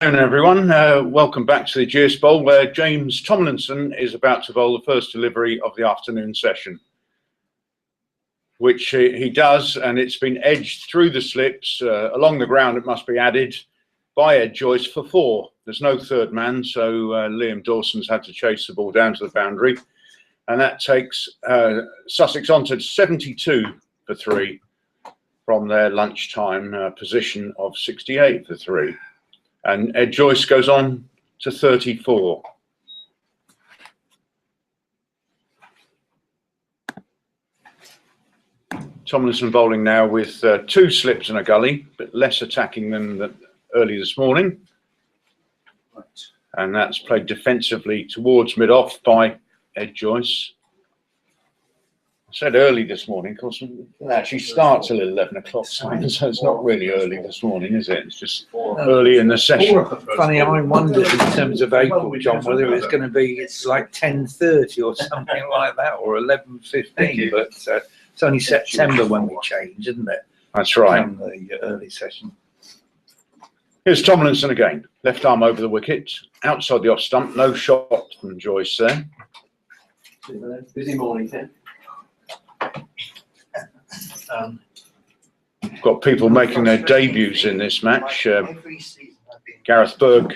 Afternoon, everyone. Welcome back to the Ageas Bowl, where James Tomlinson is about to bowl the first delivery of the afternoon session, which he does, and it's been edged through the slips along the ground, it must be added, by Ed Joyce for 4. There's no third man, so Liam Dawson's had to chase the ball down to the boundary, and that takes Sussex on to 72 for 3 from their lunchtime position of 68 for 3. And Ed Joyce goes on to 34. Tomlinson bowling now with 2 slips and a gully, but less attacking than early this morning. Right. And that's played defensively towards mid-off by Ed Joyce. I said early this morning, of course, it actually starts till 11 o'clock, so it's not really early this morning, is it? It's just early in the session. Funny, I wondered in terms of April, John, whether it was going to be, it's like 10:30 or something like that, or 11:15, but it's only September when we change, isn't it? That's right. From the early session. Here's Tomlinson again. Left arm over the wicket, outside the off stump, no shot from Joyce there. Busy morning, Ken. Got people making their debuts in this match. Gareth Berg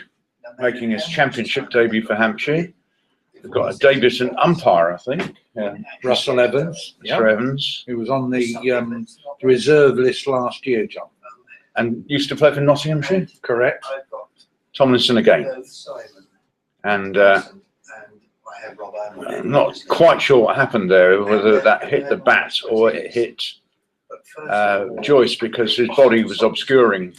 making his championship debut for Hampshire. We've got a debutant umpire, I think. Russell Evans. Mr. Evans. Who was on the reserve list last year, John. And used to play for Nottinghamshire? Correct. Tomlinson again. And I'm not quite sure what happened there, whether that hit the bat or it hit Joyce, because his body was obscuring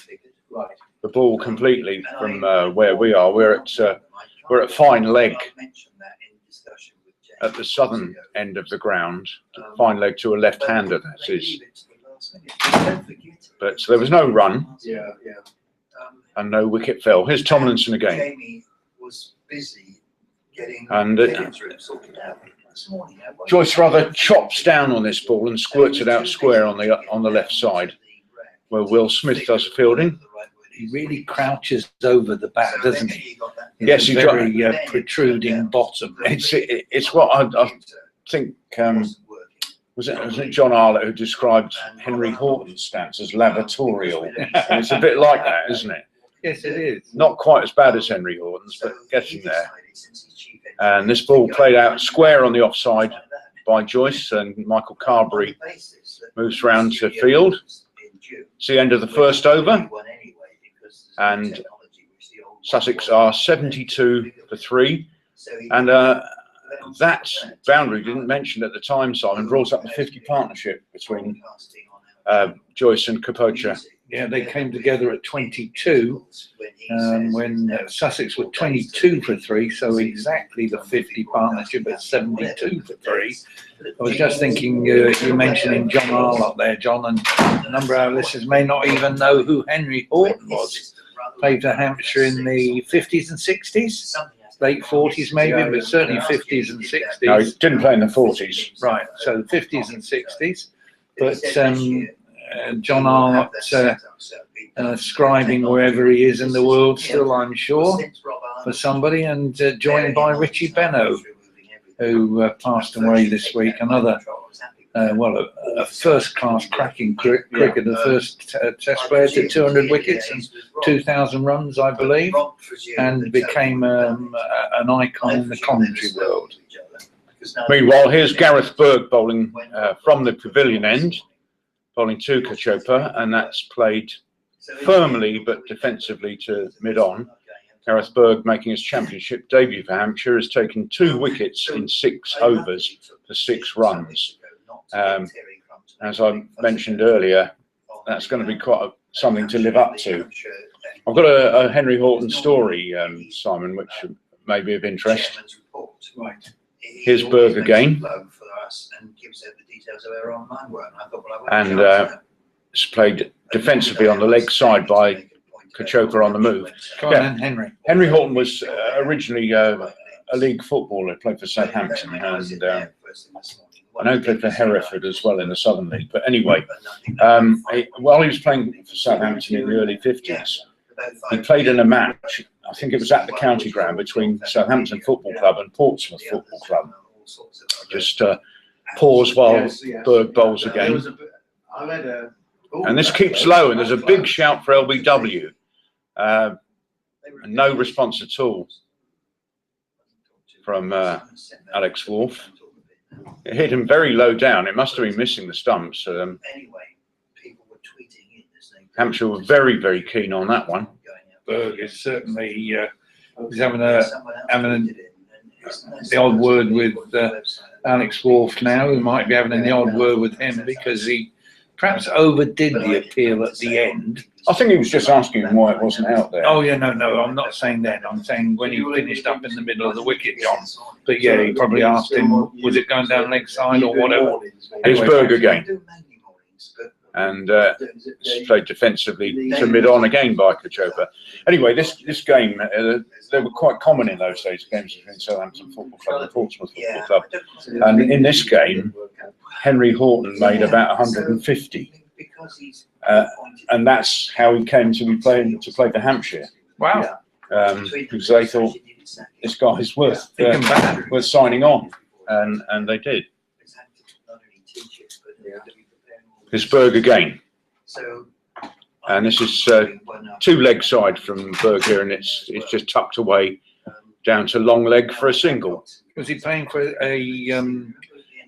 the ball completely from where we are. We're at fine leg at the southern end of the ground. Fine leg to a left-hander, that is. But there was no run and no wicket fell. Here's Tomlinson again. And Joyce rather chops down on this ball and squirts it out square on the left side, where Will Smith does the fielding. He really crouches over the bat, doesn't he? Yes, he's very protruding bottom. It's what I think. Was it John Arlett who described Henry Horton's stance as lavatorial? And it's a bit like that, isn't it? Yes, it is. Not quite as bad as Henry Horton's, but getting there. And this ball played out square on the offside by Joyce, and Michael Carberry moves round to field. It's the end of the first over, and Sussex are 72 for 3. And that boundary, didn't mention at the time, Simon, brought up the 50 partnership between Joyce and Kapocha. Yeah, they came together at 22 when Sussex were 22 for 3, so exactly the 50 partnership at 72 for 3. I was just thinking, you mentioning John Arlott there, John, and a number of our listeners may not even know who Henry Horton was. Played for Hampshire in the 50s and 60s, late 40s maybe, but certainly 50s and 60s. No, he didn't play in the 40s. Right, so 50s and 60s. But John Arlott scribing wherever he is in the world still, I'm sure, for somebody, and joined by Richie Benno, who passed away this week. Another, a first-class cracking cricketer, first test player to 200 wickets and 2,000 runs, I believe, and became an icon in the commentary world. Meanwhile, here's Gareth Berg bowling from the pavilion end, bowling to Kachopa, and that's played firmly but defensively to mid-on. Gareth Berg, making his championship debut for Hampshire, has taken 2 wickets in 6 overs for 6 runs. As I mentioned earlier, that's going to be quite something to live up to. I've got a Henry Horton story, Simon, which may be of interest. Here's Berg again. And it's played defensively on the leg side by Kachopa on the move. Henry Horton was originally a league footballer, played for Southampton, and I know he played for Hereford as well in the Southern League. But anyway, while he was playing for Southampton in the early 50s, he played in a match, I think it was at the county ground between Southampton Football Club and Portsmouth Football Club. Just pause while Berg bowls again. And this keeps low, and there's a big shout for LBW. And no response at all from Alex Wolf. It hit him very low down. It must have been missing the stumps. Hampshire were very, very keen on that one. Berg is certainly he's having the odd word with Alex Wolf now. We might be having the odd word with him because he perhaps overdid the appeal at the end. I think he was just asking him why it wasn't out there. Oh yeah, no, I'm not saying that. I'm saying when he finished up in the middle of the wicket, John. But yeah, he probably asked him, was it going down leg side or whatever? It's Berg again. And it's played defensively to mid-on again by Kachopa. Anyway, this game, they were quite common in those days, games between Southampton Football Club and Portsmouth Football Club. And in this game, Henry Horton made about 150. And that's how he came to be playing to play for Hampshire. Wow. Because they thought this guy is worth signing on. And they did. This Berg again, and this is two leg side from Berg here, and it's just tucked away down to long leg for a single. Was he playing for a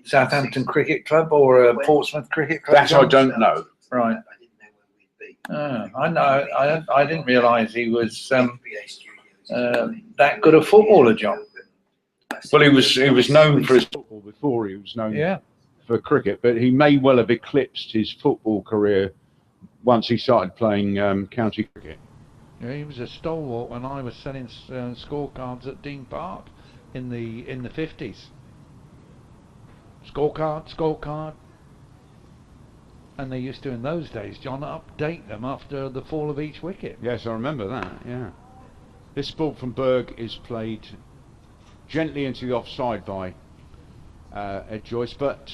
Southampton cricket club or a Portsmouth cricket club? That I don't know. Right. I know. I didn't realise he was that good a footballer, John. Well, he was known for his football before he was known for cricket, but he may well have eclipsed his football career once he started playing county cricket. Yeah, he was a stalwart when I was selling scorecards at Dean Park in the 50s. Scorecard. And they used to, in those days, John, update them after the fall of each wicket. Yes, I remember that, yeah. This ball from Berg is played gently into the offside by Ed Joyce, but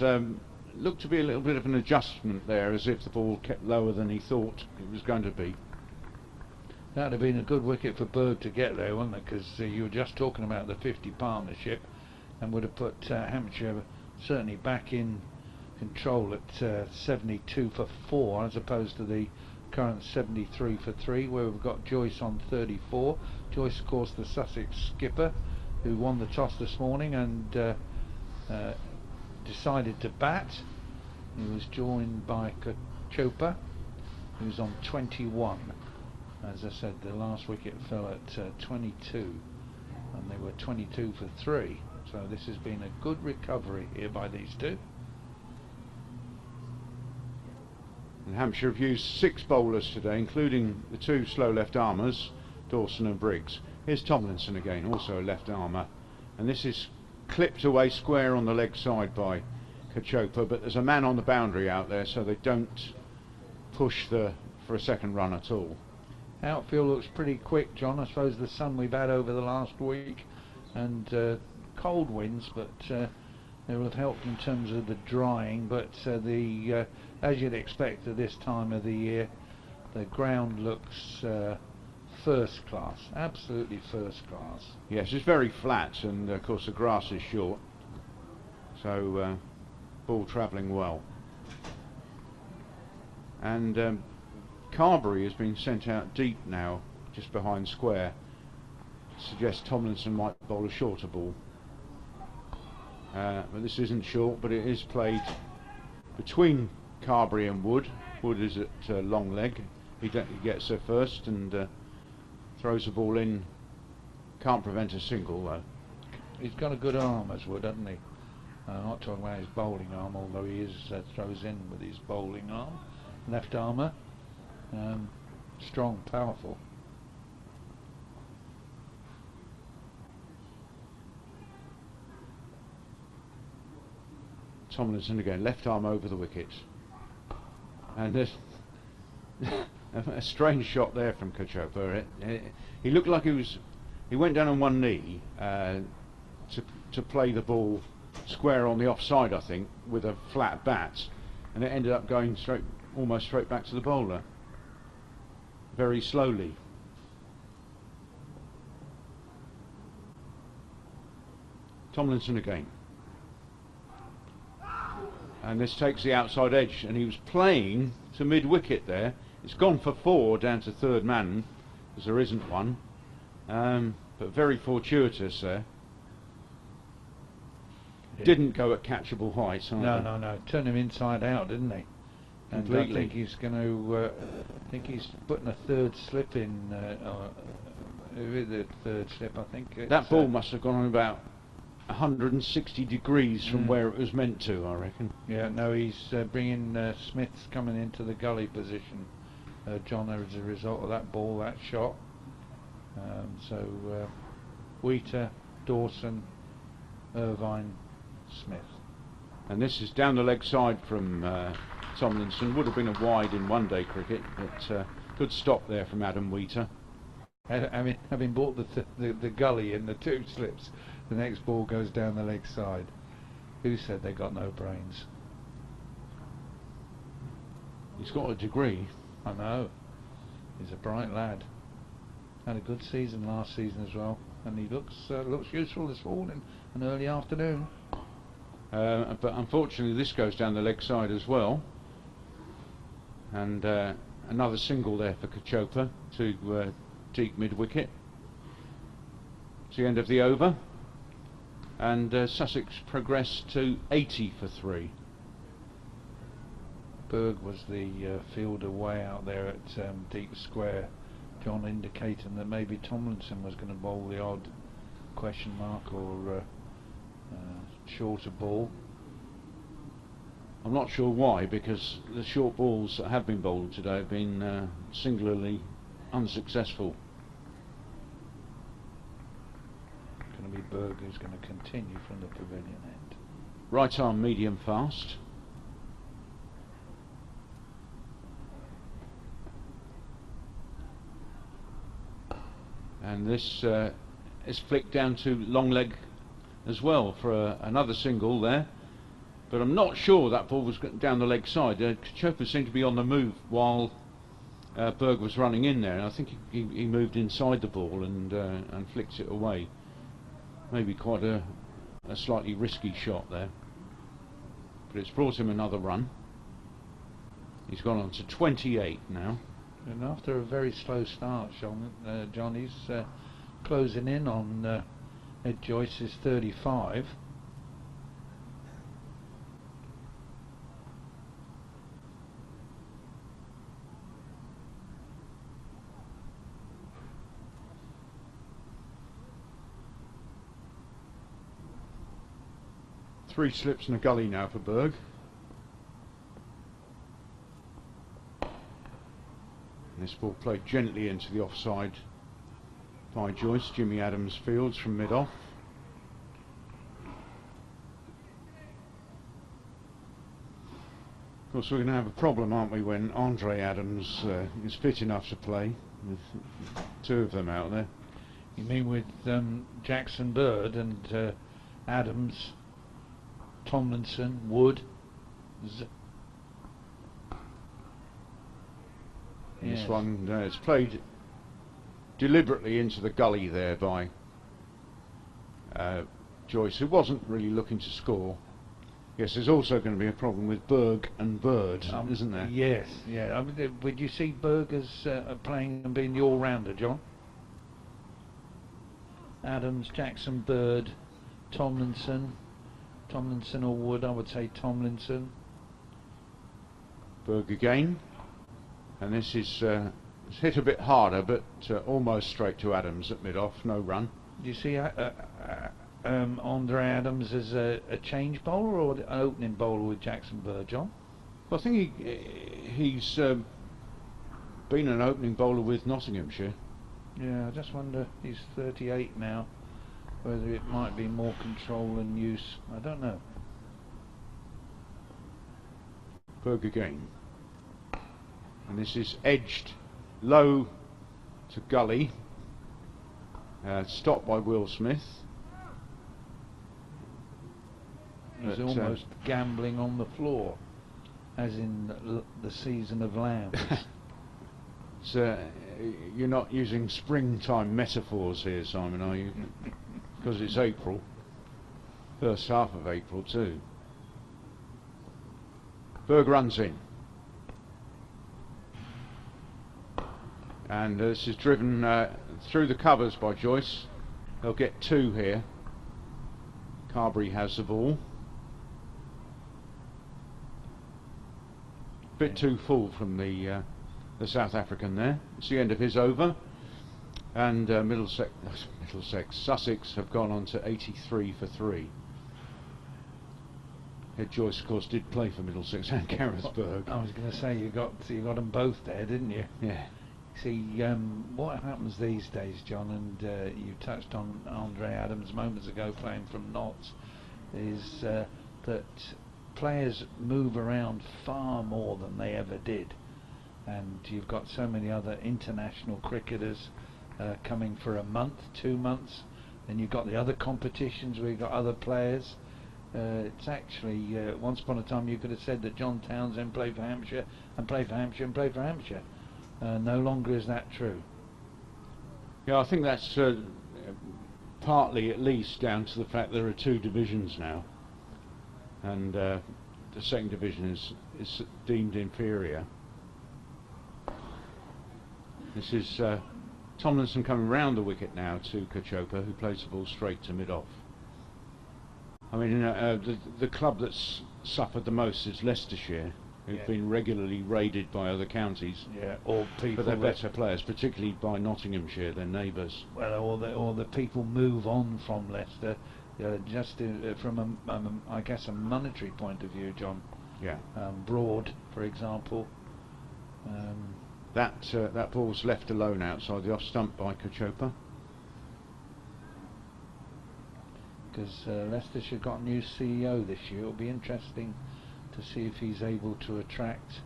looked to be a little bit of an adjustment there, as if the ball kept lower than he thought it was going to be. That would have been a good wicket for Berg to get there, wouldn't it? Because you were just talking about the 50 partnership, and would have put Hampshire certainly back in control at 72 for 4, as opposed to the current 73 for 3, where we've got Joyce on 34. Joyce, of course, the Sussex skipper, who won the toss this morning and decided to bat. He was joined by Kachopa, who's on 21. As I said, the last wicket fell at 22, and they were 22 for 3. So this has been a good recovery here by these two. And Hampshire have used 6 bowlers today, including the 2 slow left armers, Dawson and Briggs. Here's Tomlinson again, also a left armer, and this is clipped away square on the leg side by Kachopa, but there's a man on the boundary out there, so they don't push for a second run at all. Outfield looks pretty quick, John. I suppose the sun we've had over the last week and cold winds, but they will have helped in terms of the drying. But as you'd expect at this time of the year, the ground looks first class, absolutely first class. Yes, it's very flat, and of course the grass is short, so ball travelling well. And Carberry has been sent out deep now, just behind square. Suggests Tomlinson might bowl a shorter ball. But this isn't short, but it is played between Carberry and Wood. Wood is at long leg. He gets there first and throws the ball in. Can't prevent a single though. He's got a good arm as Wood, hasn't he? I'm not talking about his bowling arm, although he is throws in with his bowling arm. Left armour. Strong, powerful. Tomlinson again, left arm over the wicket, and there's a strange shot there from Kachopa. He looked like he went down on one knee to play the ball square on the offside, I think, with a flat bat, and it ended up going almost straight back to the bowler, very slowly. Tomlinson again. And this takes the outside edge, and he was playing to mid-wicket there. It's gone for 4 down to third man, because there isn't one. But very fortuitous there. Yeah. Didn't go at catchable height. No. Turned him inside out, didn't he? And Completely. I think he's going to. I think he's putting a third slip in. With the third slip, I think. That ball must have gone on about 160 degrees from where it was meant to, I reckon. Yeah, no, he's bringing Smith's coming into the gully position, John, as a result of that ball, that shot. So Wheater, Dawson, Irvine, Smith. And this is down the leg side from Tomlinson. Would have been a wide in one-day cricket, but good stop there from Adam Wheater. Having bought the gully in the 2 slips, the next ball goes down the leg side. Who said they got no brains? He's got a degree. I know. He's a bright lad. Had a good season last season as well, and he looks useful this morning and early afternoon. But unfortunately this goes down the leg side as well. And another single there for Kachopa to deep mid-wicket. It's the end of the over. And Sussex progressed to 80 for 3. Berg was the fielder way out there at deep square, John, indicating that maybe Tomlinson was going to bowl the odd question mark or shorter ball. I'm not sure why, because the short balls that have been bowled today have been singularly unsuccessful. Going to be Berg who's going to continue from the pavilion end. Right arm medium fast. And this is flicked down to long leg as well for another single there. But I'm not sure that ball was down the leg side. Kachopa seemed to be on the move while Berg was running in there. And I think he moved inside the ball and flicked it away. Maybe quite a slightly risky shot there. But it's brought him another run. He's gone on to 28 now. And after a very slow start, John, he's closing in on Ed Joyce's 35. Three slips and a gully now for Berg. And this ball played gently into the offside by Joyce. Jimmy Adams fields from mid-off. Of course, we're going to have a problem, aren't we, when Andre Adams is fit enough to play, with 2 of them out there. You mean with Jackson Bird and Adams, Tomlinson, Wood? Yes. This one it's played deliberately into the gully there by Joyce, who wasn't really looking to score. Yes, there's also going to be a problem with Berg and Bird, isn't there? Yes, yeah. Would you see Berg as playing and being the all-rounder, John? Adams, Jackson, Bird, Tomlinson or Wood? I would say Tomlinson. Berg again, and this is it's hit a bit harder, but almost straight to Adams at mid-off, no run. Do you see Andre Adams as a change bowler or an opening bowler with Jackson Bird, John? Well, I think he's been an opening bowler with Nottinghamshire. Yeah, I just wonder, he's 38 now, whether it might be more control and use. I don't know. Berg again. And this is edged low to gully. Stopped by Will Smith. He's almost gambling on the floor, as in the season of lambs. So you're not using springtime metaphors here, Simon, are you? Because it's April. First half of April too. Berg runs in. And this is driven through the covers by Joyce. They'll get 2 here. Carberry has the ball. Bit too full from the South African there. It's the end of his over. And Sussex have gone on to 83 for 3. Joyce, of course, did play for Middlesex and Carisberg. I was going to say you got them both there, didn't you? Yeah. See, what happens these days, John, and you touched on Andre Adams moments ago playing from Notts, is that players move around far more than they ever did, and you've got so many other international cricketers coming for a month, 2 months, and you've got the other competitions where you've got other players. It's actually, once upon a time you could have said that John Townsend played for Hampshire and played for Hampshire and played for Hampshire. No longer is that true. Yeah, I think that's partly at least down to the fact there are 2 divisions now, and the second division is deemed inferior. This is Tomlinson coming round the wicket now to Kachopa, who plays the ball straight to mid-off. I mean, the club that's suffered the most is Leicestershire, who've been regularly raided by other counties. Yeah, or people. But they're better players, particularly by Nottinghamshire, their neighbours. Well, or the people move on from Leicester, just from I guess a monetary point of view, John. Yeah. Broad, for example. That ball's left alone outside the off stump by Kachopa. Because Leicestershire got a new CEO this year. It'll be interesting to see if he's able to attract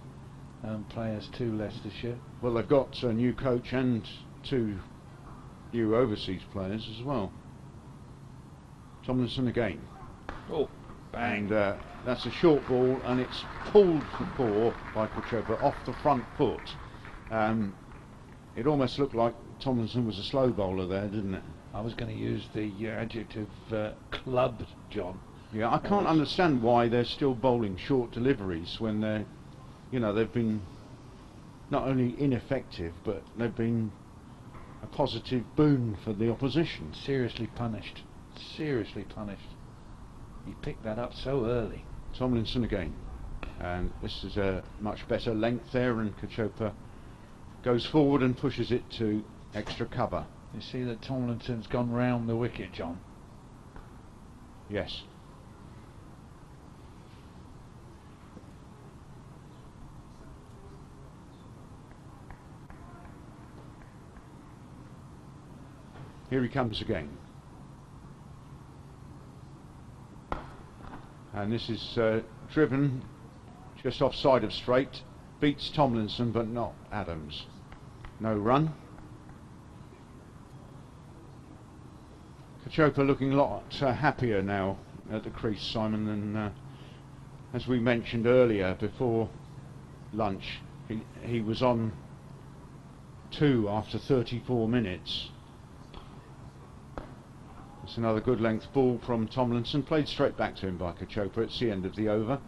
players to Leicestershire. Well, they've got a new coach and 2 new overseas players as well. Tomlinson again. Oh, bang. And that's a short ball, and it's pulled for 4 by Kachopa off the front foot. It almost looked like Tomlinson was a slow bowler there, didn't it? I was going to use the adjective clubbed, John. Yeah, I can't understand why they're still bowling short deliveries when they're, they've been not only ineffective, but they've been a positive boon for the opposition. Seriously punished. Seriously punished. He picked that up so early. Tomlinson again. And this is a much better length there, and Kachopa goes forward and pushes it to extra cover. You see that Tomlinson's gone round the wicket, John? Yes. Here he comes again. And this is driven just offside of straight. Beats Tomlinson but not Adams. No run. Kachopa looking a lot happier now at the crease, Simon, than as we mentioned earlier before lunch. He was on 2 after 34 minutes. It's another good length ball from Tomlinson, played straight back to him by Kachopa. It's the end of the over.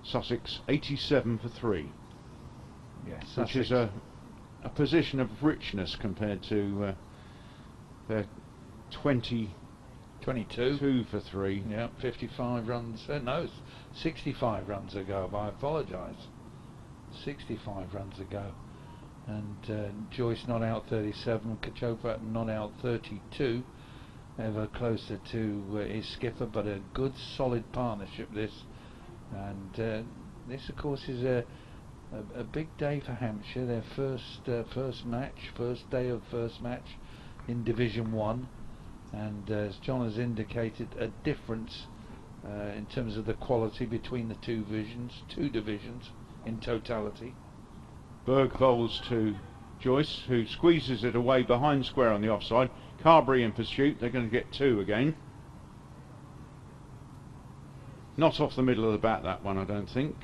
Sussex 87 for 3. Yes, which is a position of richness compared to their 22 for 3. Yeah, 55 runs. No, 65 runs ago. I apologise. 65 runs ago. And Joyce not out 37, Kachopa not out 32. Ever closer to his skipper, but a good solid partnership this. And this, of course, is a big day for Hampshire. Their first day of first match in Division 1. And as John has indicated, a difference in terms of the quality between the two divisions in totality. Berg bowls to Joyce, who squeezes it away behind square on the offside. Carberry in pursuit. They're going to get 2 again. Not off the middle of the bat, that one, I don't think.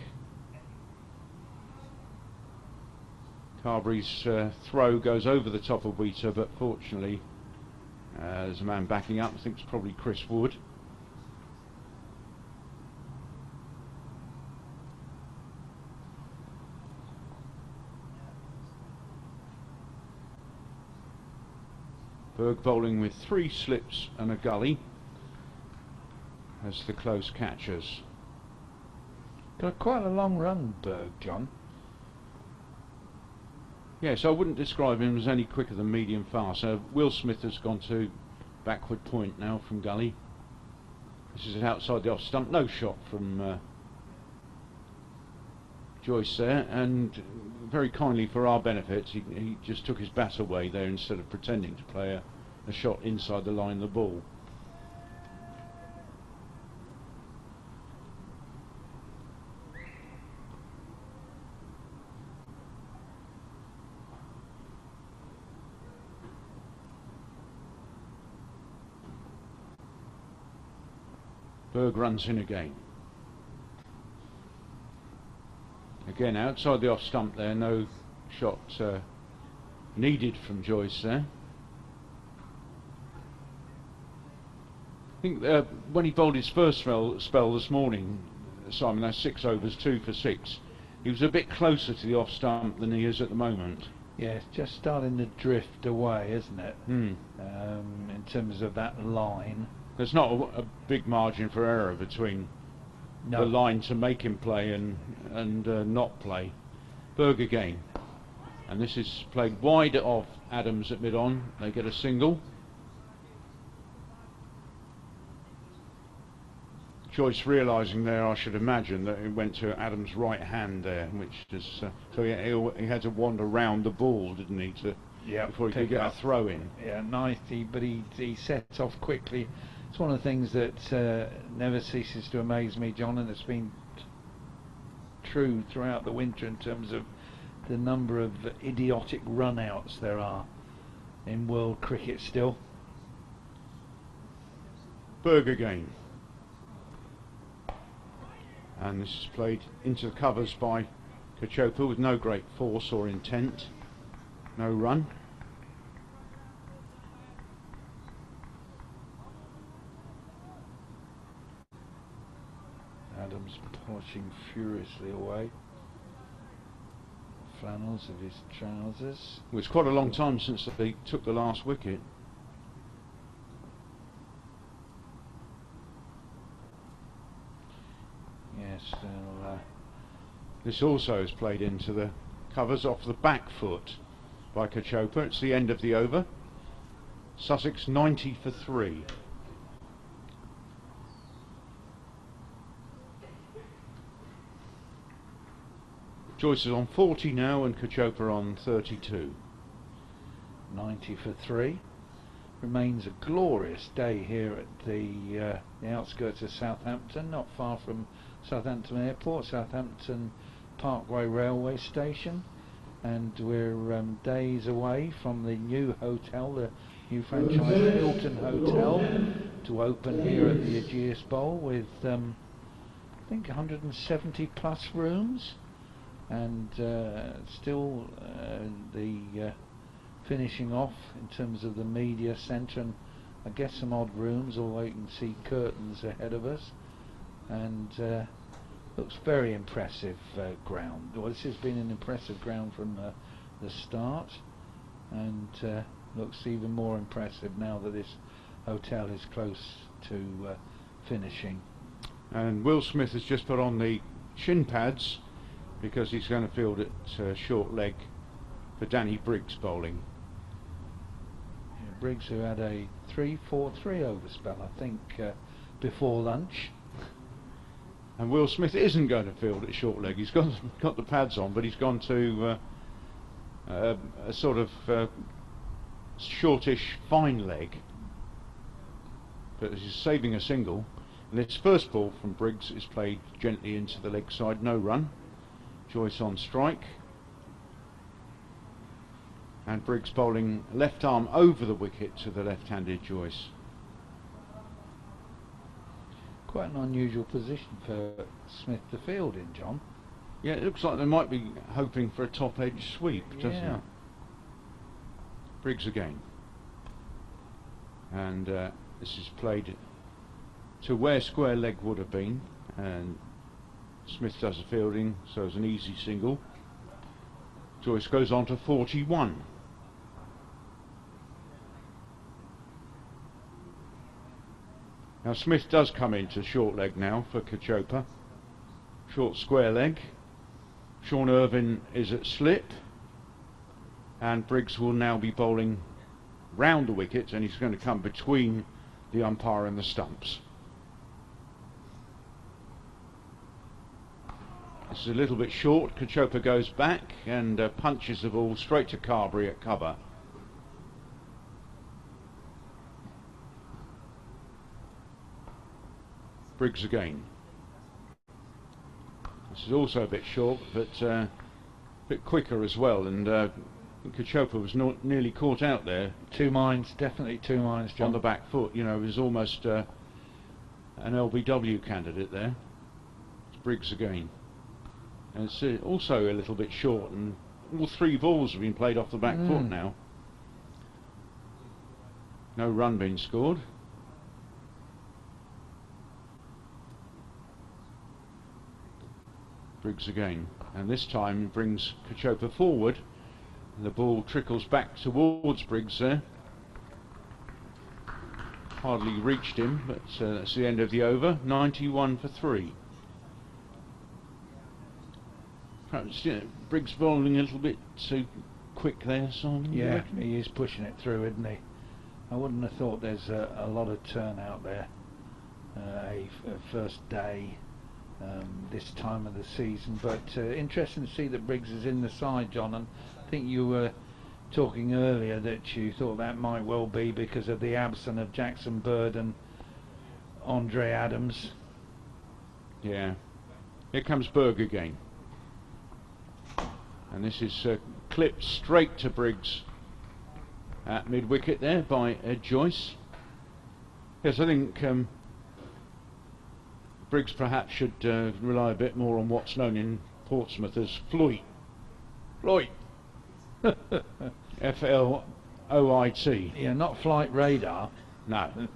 Carberry's throw goes over the top of Wheater, but fortunately there's a man backing up. I think it's probably Chris Wood. Berg bowling with 3 slips and a gully as the close catchers. Got quite a long run, Berg, John. Yes, I wouldn't describe him as any quicker than medium fast. Will Smith has gone to backward point now from gully. This is outside the off stump. No shot from Joyce there, and very kindly for our benefit, he just took his bat away there instead of pretending to play a shot inside the line of the ball. Berg runs in again. Again outside the off stump there, no shot needed from Joyce there. I think when he bowled his first spell this morning, Simon, that's 6 overs, 2 for 6, he was a bit closer to the off stump than he is at the moment. Yeah, it's just starting to drift away, isn't it? In terms of that line. There's not a big margin for error between the line to make him play and not play. Berg again, and this is played wide of Adams at mid-on. They get a single. Joyce realising there, I should imagine, that it went to Adams' right hand there, which is so he had to wander round the ball, didn't he, before he could get a throw in. Yeah, nice, but he set off quickly. It's one of the things that never ceases to amaze me, John, and it's been true throughout the winter in terms of the number of idiotic run-outs there are in world cricket still. Berg again. And this is played into the covers by Kachopa with no great force or intent. No run. Adams pushing furiously away. Flannels of his trousers. Well, it's quite a long time since they took the last wicket. Yes, this also is played into the covers off the back foot by Kachopa. It's the end of the over. Sussex 90 for 3. Joyce is on 40 now and Kachopa on 32. 90 for 3. Remains a glorious day here at the outskirts of Southampton, not far from Southampton Airport, Southampton Parkway Railway Station, and we're days away from the new hotel, the new franchise Hilton Hotel, to open here at the Ageas Bowl with I think 170 plus rooms. And still the finishing off in terms of the media centre, and I guess some odd rooms, although you can see curtains ahead of us, and looks very impressive ground. Well, this has been an impressive ground from the start, and looks even more impressive now that this hotel is close to finishing. And Will Smith has just put on the shin pads because he's going to field at short leg for Danny Briggs bowling. Yeah, Briggs, who had a 3-4-3 over spell, I think, before lunch. And Will Smith isn't going to field at short leg. He's got the pads on, but he's gone to a sort of shortish fine leg. But he's saving a single. And this first ball from Briggs is played gently into the leg side, no run. Joyce on strike, and Briggs bowling left arm over the wicket to the left-handed Joyce. Quite an unusual position for Smith to field in, John. Yeah, it looks like they might be hoping for a top edge sweep, doesn't it? Briggs again, and this is played to where square leg would have been, and Smith does the fielding, so it's an easy single. Joyce goes on to 41. Now Smith does come into short leg now for Cachopa. Short square leg. Sean Irvine is at slip, and Briggs will now be bowling round the wicket, and he's going to come between the umpire and the stumps. This is a little bit short. Cachopa goes back and punches the ball straight to Carberry at cover. Briggs again. This is also a bit short, but a bit quicker as well, and Cachopa was nearly caught out there. 2 minds, definitely 2 minds, John. On the back foot, you know, it was almost an LBW candidate there. It's Briggs again. And it's also a little bit short, and all 3 balls have been played off the back foot now. No run being scored. Briggs again, and this time brings Cachopa forward, and the ball trickles back towards Briggs there. Hardly reached him, but that's the end of the over. 91 for 3. Perhaps Briggs bowling a little bit too quick there, Simon. Yeah, he is pushing it through, isn't he? I wouldn't have thought there's a lot of turnout there. A first day, this time of the season, but interesting to see that Briggs is in the side, John. And I think you were talking earlier that you thought that might well be because of the absence of Jackson Bird and Andre Adams. Yeah. Here comes Berg again. And this is clipped straight to Briggs at mid-wicket there by Ed Joyce. Yes, I think Briggs perhaps should rely a bit more on what's known in Portsmouth as Floyd. Floyd. F-L-O-I-T. Yeah, not flight radar. No.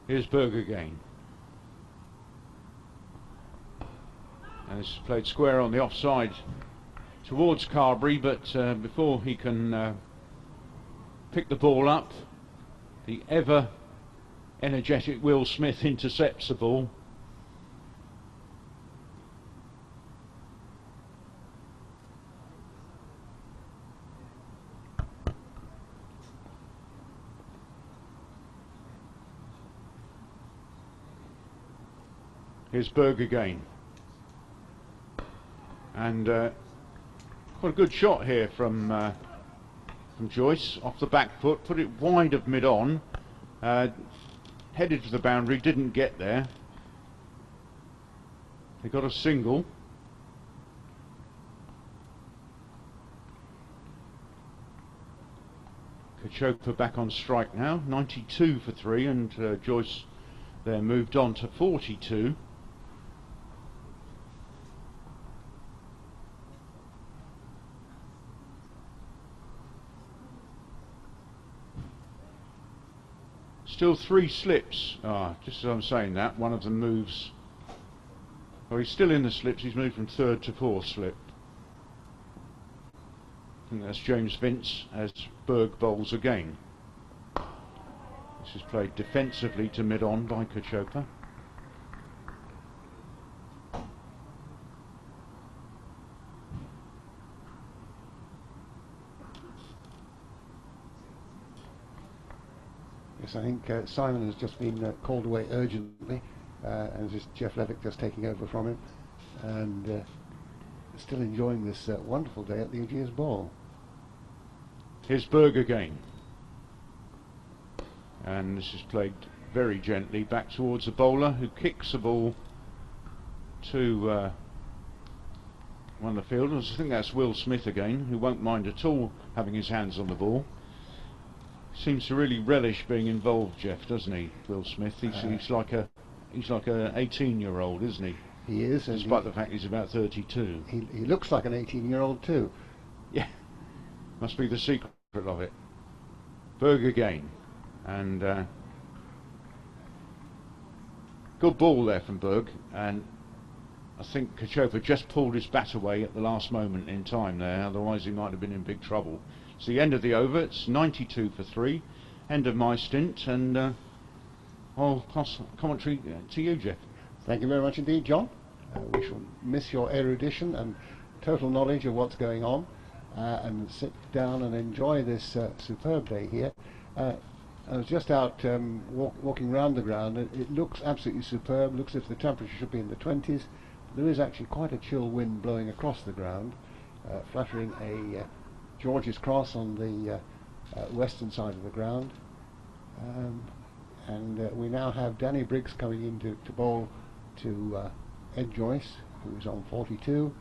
Here's Berg again. And this is played square on the offside towards Carberry, but before he can pick the ball up, the ever energetic Will Smith intercepts the ball. Here's Berg again. And quite a good shot here from Joyce off the back foot, put it wide of mid-on, headed to the boundary, didn't get there. They got a single. Cachopa back on strike now, 92 for 3, and Joyce there moved on to 42. Still 3 slips. Just as I'm saying that, one of them moves. Well, he's still in the slips. He's moved from 3rd to 4th slip. I think that's James Vince as Berg bowls again. This is played defensively to mid-on by Cachopa. Yes, I think Simon has just been called away urgently, and this is Jeff Levick just taking over from him, and still enjoying this wonderful day at the Ageas Bowl. Here's Berg again, and this is played very gently back towards the bowler, who kicks the ball to one of the fielders. I think that's Will Smith again, who won't mind at all having his hands on the ball. Seems to really relish being involved, Jeff, doesn't he, Will Smith? He's like a 18-year-old, isn't he? He is, despite the fact he's about 32. He looks like an 18-year-old too. Yeah, must be the secret of it. Berg again, and good ball there from Berg, and I think Cachopa just pulled his bat away at the last moment in time there, otherwise he might have been in big trouble. It's the end of the over. It's 92 for 3. End of my stint, and I'll pass commentary to you, Jeff. Thank you very much indeed, John. We shall miss your erudition and total knowledge of what's going on, and sit down and enjoy this superb day here. I was just out walking around the ground. It looks absolutely superb. Looks as if the temperature should be in the 20s. There is actually quite a chill wind blowing across the ground, fluttering a George's cross on the western side of the ground. And we now have Danny Briggs coming in to bowl to Ed Joyce, who's on 42,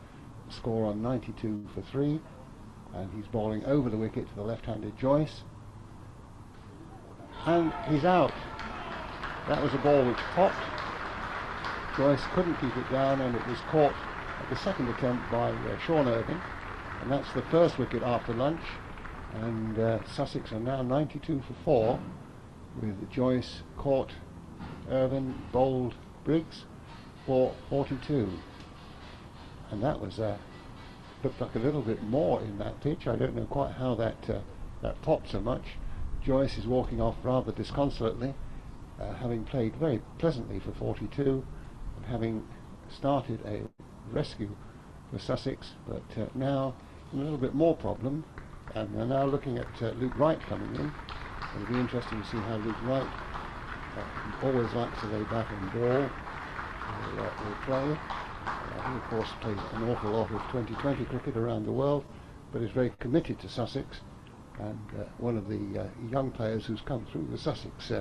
score on 92 for 3, and he's bowling over the wicket to the left-handed Joyce. And he's out. That was a ball which popped. Joyce couldn't keep it down, and it was caught at the second attempt by Sean Irving, and that's the first wicket after lunch. And Sussex are now 92 for 4, with Joyce caught Irving, bowled Briggs for 42. And that was looked like a little bit more in that pitch. I don't know quite how that popped so much. Joyce is walking off rather disconsolately, having played very pleasantly for 42 and having started a rescue for Sussex, but now a little bit more problem. And they're now looking at Luke Wright coming in. It'll be interesting to see how Luke Wright, always likes to lay back and ball, will play. He of course plays an awful lot of 2020 cricket around the world, but is very committed to Sussex, and one of the young players who's come through the Sussex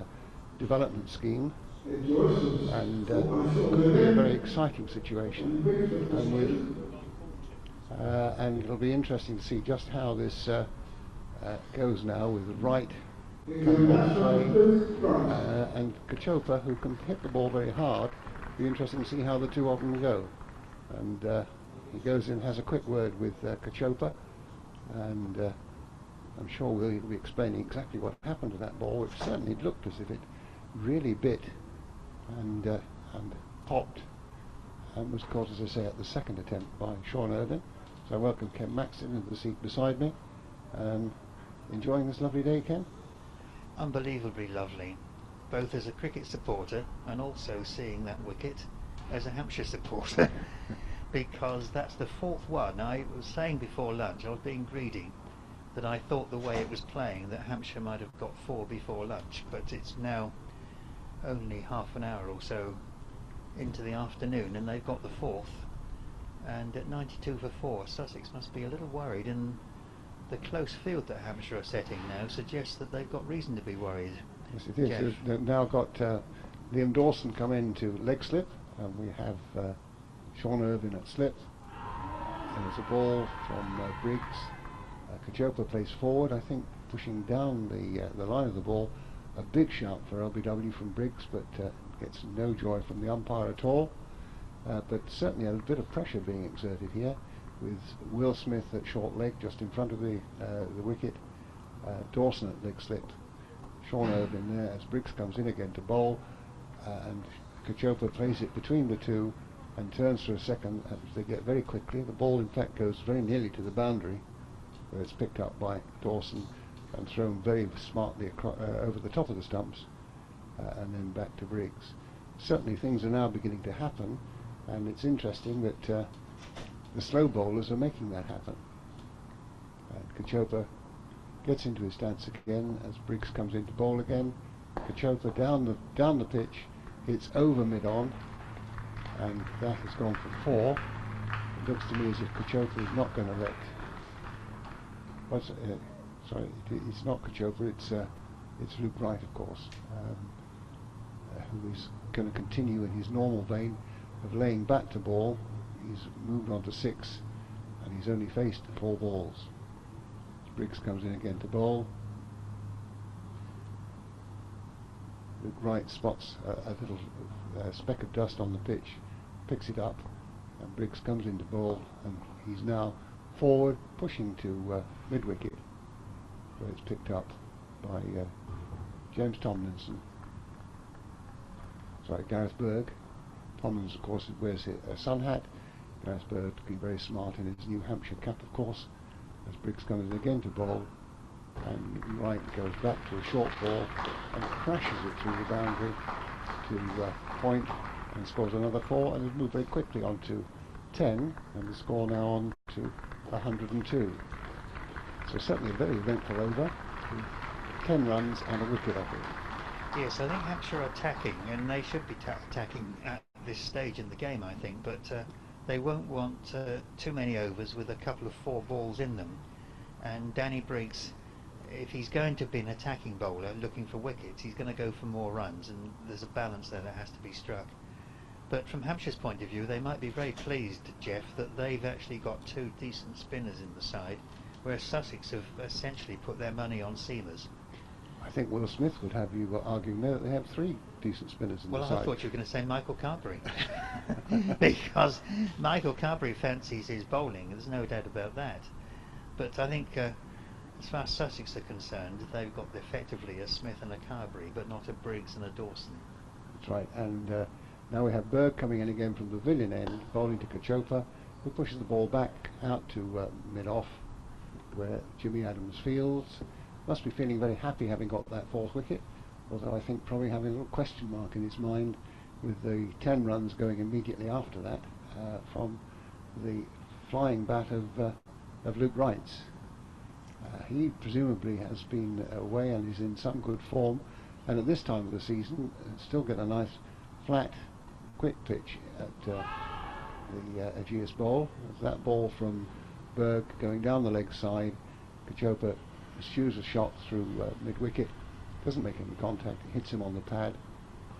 development scheme, and could be a very exciting situation. And it'll be interesting to see just how this goes now, with Wright coming on play, and Kachopa, who can hit the ball very hard. It'll be interesting to see how the two of them go. And he goes in, has a quick word with Kachopa, and I'm sure we'll be explaining exactly what happened to that ball, which certainly looked as if it really bit and popped, and was caught, as I say, at the second attempt by Sean Irving. So I welcome Ken Maxton into the seat beside me. Enjoying this lovely day, Ken? Unbelievably lovely, both as a cricket supporter and also seeing that wicket as a Hampshire supporter, because that's the fourth one. I was saying before lunch, I was being greedy, that I thought the way it was playing that Hampshire might have got 4 before lunch, but it's now only half an hour or so into the afternoon and they've got the fourth, and at 92 for 4 Sussex must be a little worried, and the close field that Hampshire are setting now suggests that they've got reason to be worried. Yes, it is. They've now got Liam Dawson come in to leg slip, and we have Sean Irving at slip, and it's a ball from Briggs. Kachopa plays forward, I think, pushing down the line of the ball. A big shout for LBW from Briggs, but gets no joy from the umpire at all. But certainly a bit of pressure being exerted here, with Will Smith at short leg just in front of the wicket, Dawson at leg slip, Sean Irving there as Briggs comes in again to bowl, and Kachopa plays it between the two and turns for a second as they get very quickly. The ball in fact goes very nearly to the boundary, where it's picked up by Dawson and thrown very smartly over the top of the stumps, and then back to Briggs. Certainly things are now beginning to happen, and it's interesting that the slow bowlers are making that happen. Kachopa gets into his stance again as Briggs comes in to bowl again. Kachopa down the pitch, hits over mid-on, and that has gone for 4. It looks to me as if Kachopa is not going to let... sorry, it's not Kachopa, it's Luke Wright, of course, who is going to continue in his normal vein of laying back to ball. He's moved on to 6, and he's only faced 4 balls. Briggs comes in again to bowl. Luke Wright spots a little speck of dust on the pitch, picks it up, and Briggs comes in to bowl, and he's now forward, pushing to mid-wicket, where it's picked up by James Tomlinson. Sorry, Gareth Berg. Tomlinson, of course, wears a sun hat. Gareth Berg looking very smart in his New Hampshire cap, of course, as Briggs comes in again to bowl, and Wright goes back to a short ball and crashes it through the boundary to point and scores another 4, and has moved very quickly on to 10, and the score now on to 102. So certainly a very eventful over, with 10 runs and a wicket off it. Yes, I think Hampshire are attacking, and they should be attacking at this stage in the game, I think, but they won't want too many overs with a couple of 4 balls in them. And Danny Briggs, if he's going to be an attacking bowler looking for wickets, he's going to go for more runs, and there's a balance there that has to be struck. But from Hampshire's point of view, they might be very pleased, Jeff, that they've actually got 2 decent spinners in the side, whereas Sussex have essentially put their money on seamers. I think Will Smith would have you arguing there that they have 3 decent spinners in the side. Well, I thought you were going to say Michael Carberry, because Michael Carberry fancies his bowling, there's no doubt about that. But I think as far as Sussex are concerned, they've got effectively a Smith and a Carberry, but not a Briggs and a Dawson. That's right, and now we have Berg coming in again from the pavilion end, bowling to Kachopa, who pushes the ball back out to mid-off, where Jimmy Adams fields. Must be feeling very happy having got that 4th wicket, although I think probably having a little question mark in his mind with the 10 runs going immediately after that from the flying bat of Luke Wright's. He presumably has been away and is in some good form, and at this time of the season still get a nice flat quick pitch at the Ageas Bowl. There's that ball from Berg going down the leg side. Kachopa pursues a shot through mid-wicket, doesn't make any contact, it hits him on the pad,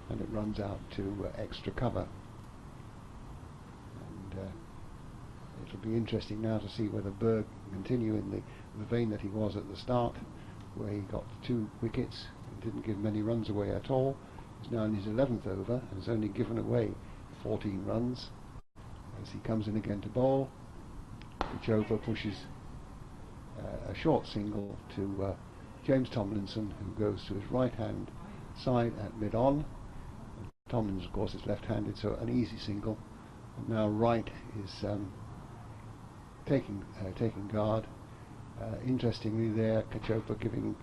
and it runs out to extra cover. And it'll be interesting now to see whether Berg can continue in the vein that he was at the start, where he got 2 wickets and didn't give many runs away at all. He's now in his 11th over and has only given away 14 runs. As he comes in again to bowl, Kachopa pushes a short single to James Tomlinson, who goes to his right hand side at mid-on. Tomlinson of course is left-handed, so an easy single. And now Wright is taking guard. Interestingly there, Kachopa giving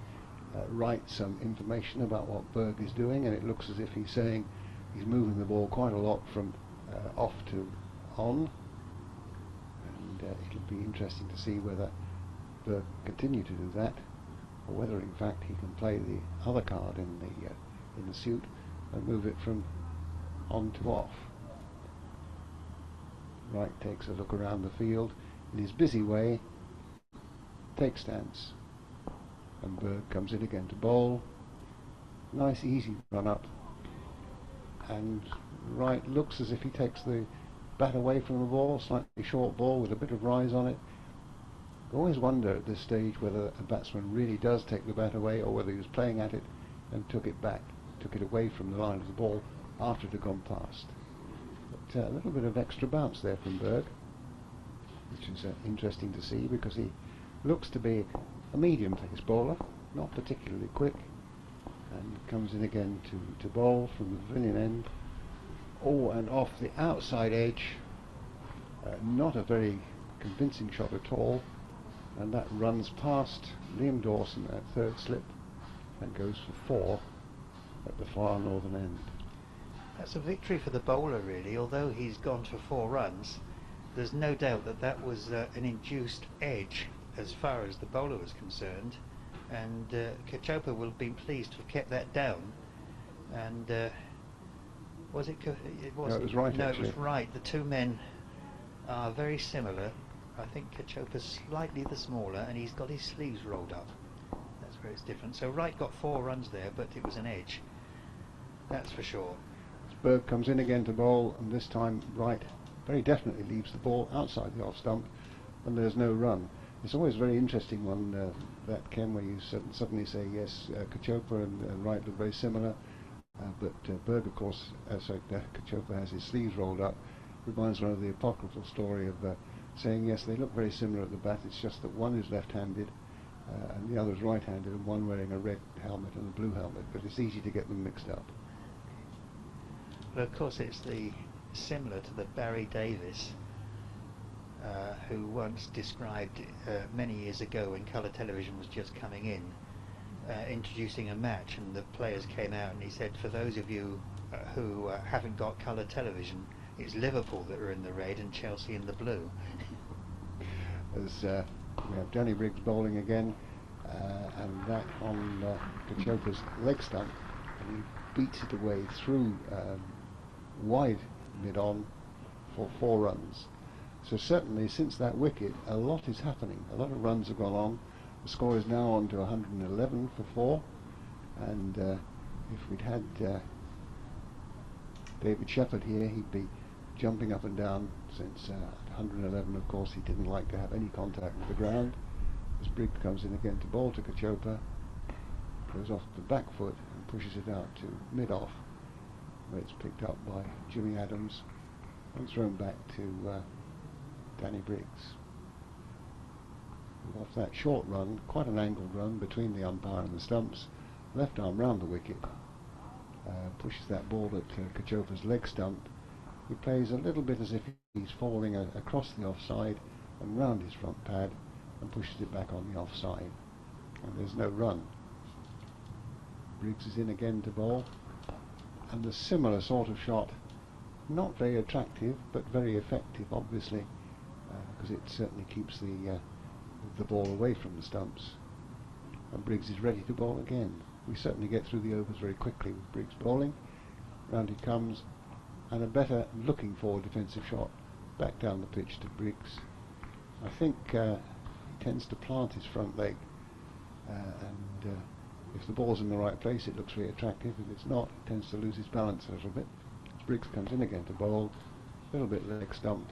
Wright some information about what Berg is doing, and it looks as if he's saying he's moving the ball quite a lot from off to on, and it'll be interesting to see whether Berg continue to do that, or whether in fact he can play the other card in the suit and move it from on to off. Wright takes a look around the field in his busy way, takes stance, and Berg comes in again to bowl. Nice easy run up, and Wright looks as if he takes the bat away from the ball, slightly short ball with a bit of rise on it. I always wonder at this stage whether a batsman really does take the bat away, or whether he was playing at it and took it back, took it away from the line of the ball after it had gone past. But a little bit of extra bounce there from Berg, which is interesting to see, because he looks to be a medium-pace bowler, not particularly quick, and comes in again to bowl from the pavilion end. Oh, and off the outside edge, not a very convincing shot at all, and that runs past Liam Dawson at 3rd slip and goes for 4 at the far northern end. That's a victory for the bowler really, although he's gone for 4 runs. There's no doubt that that was an induced edge as far as the bowler was concerned, and Kachopa will have been pleased to have kept that down. And was it? It was. No, it was Wright. No, actually. it was Wright. The 2 men are very similar. I think Kachopa's slightly the smaller, and he's got his sleeves rolled up. That's where it's different. So Wright got 4 runs there, but it was an edge. That's for sure. Berg comes in again to bowl, and this time Wright very definitely leaves the ball outside the off stump, and there's no run. It's always very interesting when that Ken, where you suddenly say yes, Kachopa and Wright look very similar, but Berg, of course, Kachopa has his sleeves rolled up. Reminds one of the apocryphal story of saying yes, they look very similar at the bat. It's just that one is left-handed and the other is right-handed, and one wearing a red helmet and a blue helmet. But it's easy to get them mixed up. But of course, it's similar to the Barry Davis who once described many years ago when colour television was just coming in, introducing a match, and the players came out and he said, for those of you who haven't got colour television, it's Liverpool that are in the red and Chelsea in the blue. As we have Danny Briggs bowling again, and that on Kachopa's leg stump, and he beats it away through wide mid-on for 4 runs. So certainly since that wicket a lot is happening, a lot of runs have gone on. The score is now on to 111 for 4, and if we'd had David Shepherd here, he'd be jumping up and down, since at 111 of course he didn't like to have any contact with the ground. As Briggs comes in again to bowl to Kachopa, goes off the back foot and pushes it out to mid-off, where it's picked up by Jimmy Adams and thrown back to Danny Briggs. Off that short run, quite an angled run between the umpire and the stumps, left arm round the wicket, pushes that ball at Kachopa's leg stump. He plays a little bit as if he's falling across the offside and round his front pad and pushes it back on the offside, and there's no run. Briggs is in again to bowl, and a similar sort of shot, not very attractive but very effective obviously, because it certainly keeps the ball away from the stumps, and Briggs is ready to bowl again. We certainly get through the overs very quickly with Briggs bowling. Round he comes, and a better looking forward defensive shot back down the pitch to Briggs. I think he tends to plant his front leg, and if the ball's in the right place it looks very attractive. If it's not, it tends to lose his balance a little bit. As Briggs comes in again to bowl, a little bit leg stump,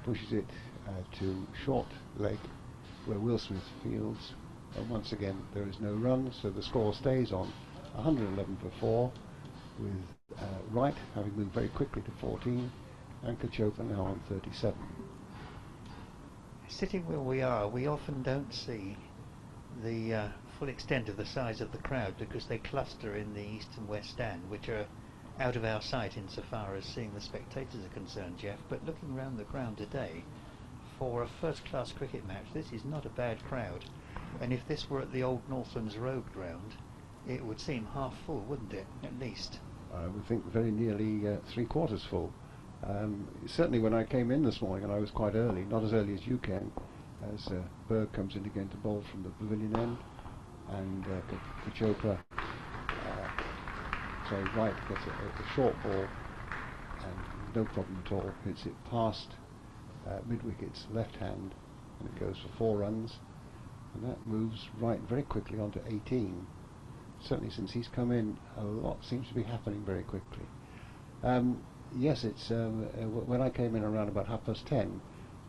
pushes it to short leg where Will Smith fields, and once again there is no run, so the score stays on 111 for 4, with Wright having moved very quickly to 14 and Kachopa now on 37. Sitting where we are, we often don't see the full extent of the size of the crowd, because they cluster in the east and west stand, which are out of our sight insofar as seeing the spectators are concerned, Jeff. But looking around the ground today, for a first-class cricket match, this is not a bad crowd. And if this were at the old Northlands Road ground, it would seem half full, wouldn't it, at least? I would think very nearly 3/4 full. Certainly when I came in this morning, and I was quite early, not as early as you can, as Berg comes in again to bowl from the pavilion end, and Kachopa, Wright gets a short ball, and no problem at all, hits it past mid-wicket's left hand, and it goes for 4 runs, and that moves Wright very quickly onto 18. Certainly since he's come in, a lot seems to be happening very quickly. Yes, it's when I came in around about 10:30,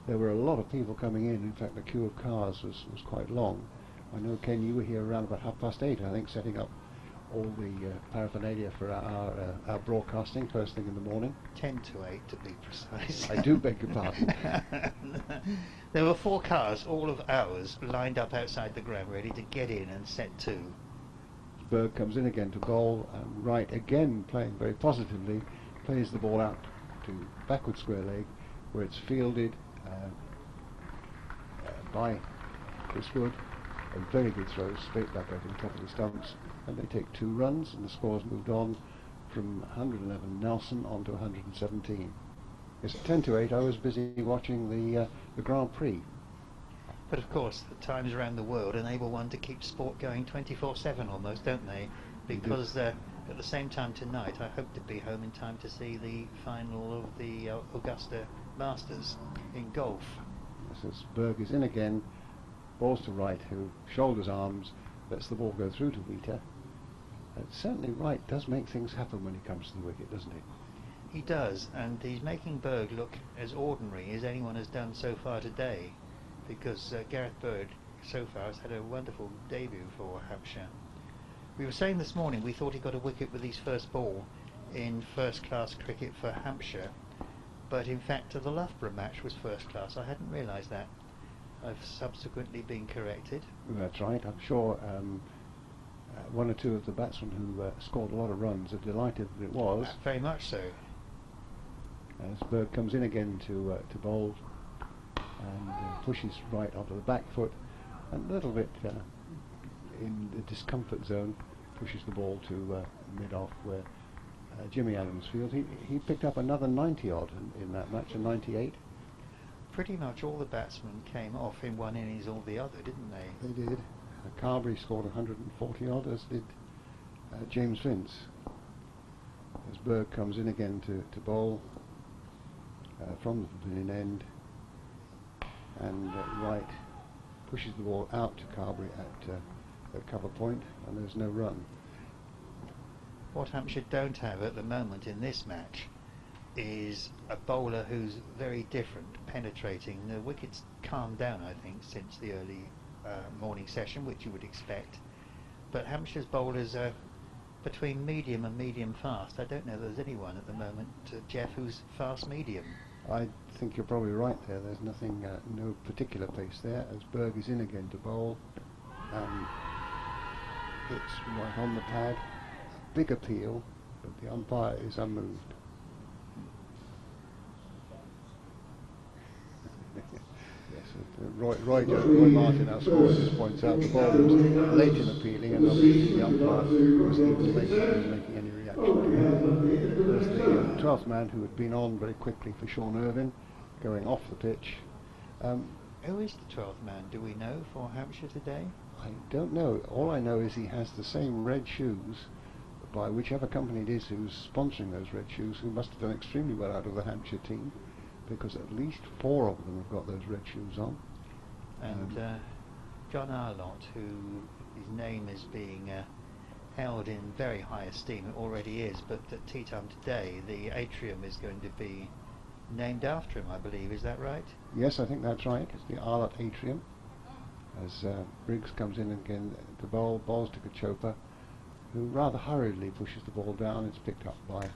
there were a lot of people coming in. In fact, the queue of cars was quite long. I know, Ken, you were here around about 8:30, I think, setting up all the paraphernalia for our broadcasting first thing in the morning. 10 to 8 to be precise. I do beg your pardon. There were 4 cars, all of ours, lined up outside the ground ready to get in and set to. Berg comes in again to bowl, and Wright again playing very positively, plays the ball out to backward square leg, where it's fielded by Chris Wood. A very good throw, straight back over the top of the stumps, and they take 2 runs, and the score's moved on from 111 Nelson on to 117. It's 10 to 8. I was busy watching the Grand Prix. But of course, the times around the world enable one to keep sport going 24/7 almost, don't they? Because at the same time tonight, I hope to be home in time to see the final of the Augusta Masters in golf. As Berg is in again, balls to Wright, who shoulders arms, lets the ball go through to Wheater. Certainly Wright does make things happen when he comes to the wicket, doesn't he? He does, and he's making Berg look as ordinary as anyone has done so far today, because Gareth Bird so far has had a wonderful debut for Hampshire. We were saying this morning we thought he got a wicket with his first ball in first-class cricket for Hampshire, but in fact the Loughborough match was first-class. I hadn't realised that. I've subsequently been corrected. That's right. I'm sure one or two of the batsmen who scored a lot of runs are delighted that it was. Very much so. As Berg comes in again to bowl, and pushes right onto the back foot, and a little bit in the discomfort zone, pushes the ball to mid-off where Jimmy Adams field. He picked up another 90 odd in that match, a 98. Pretty much all the batsmen came off in one innings or the other, didn't they? They did. Carberry scored 140 odd, as did James Vince. As Berg comes in again to bowl from the pavilion end, and Wright pushes the ball out to Carberry at cover point, and there's no run. What Hampshire don't have at the moment in this match is a bowler who's very different, penetrating. The wicket's calmed down, I think, since the early morning session, which you would expect. But Hampshire's bowlers are between medium and medium fast. I don't know if there's anyone at the moment, Jeff, who's fast medium. I think you're probably right there. There's nothing, no particular pace there. As Berg is in again to bowl, it's right on the pad. Big appeal, but the umpire is unmoved. Roy Martin, our scorers, points out the ball was late in appealing, and obviously the umpire was even making any reaction. There's the 12th man who had been on very quickly for Sean Irvine, going off the pitch. Who is the 12th man, do we know, for Hampshire today? I don't know. All I know is he has the same red shoes by whichever company it is who's sponsoring those red shoes, who must have done extremely well out of the Hampshire team, because at least 4 of them have got those red shoes on. And John Arlott, who his name is being held in very high esteem, it already is, but at tea time today the atrium is going to be named after him, I believe. Is that right? Yes, I think that's right. It's the Arlott atrium. As Briggs comes in again to bowl, balls to Kachopa, who rather hurriedly pushes the ball down. It's picked up by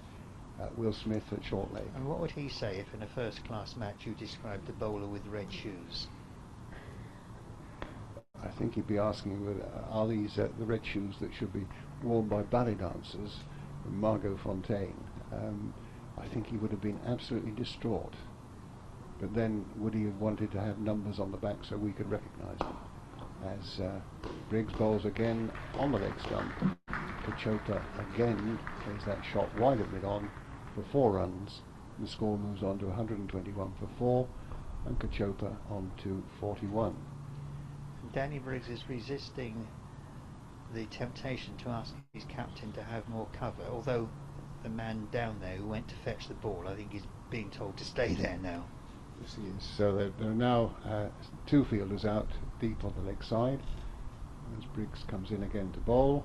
Will Smith at short leg. And what would he say if in a first-class match you described a bowler with red shoes? I think he'd be asking, are these the red shoes that should be worn by ballet dancers, Margot Fontaine? I think he would have been absolutely distraught. But then would he have wanted to have numbers on the back so we could recognise them? As Briggs bowls again on the leg stump, Kachopa again plays that shot wide of mid-on for 4 runs. The score moves on to 121 for 4, and Kachopa on to 41. Danny Briggs is resisting the temptation to ask his captain to have more cover, although the man down there who went to fetch the ball, I think, is being told to stay there now. Yes, he is. So there are now 2 fielders out deep on the leg side, as Briggs comes in again to bowl.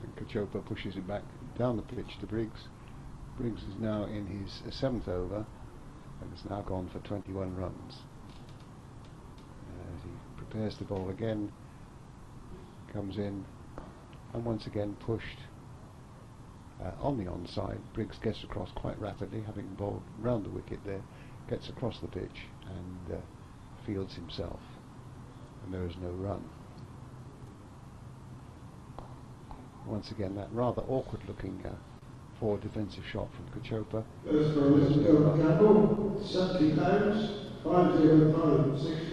And Kachopa pushes it back down the pitch to Briggs. Briggs is now in his 7th over and has now gone for 21 runs. As he prepares to bowl again, comes in and once again pushed on the onside. Briggs gets across quite rapidly, having bowled round the wicket there, gets across the pitch and fields himself, and there is no run. Once again, that rather awkward looking forward defensive shot from Kachopa.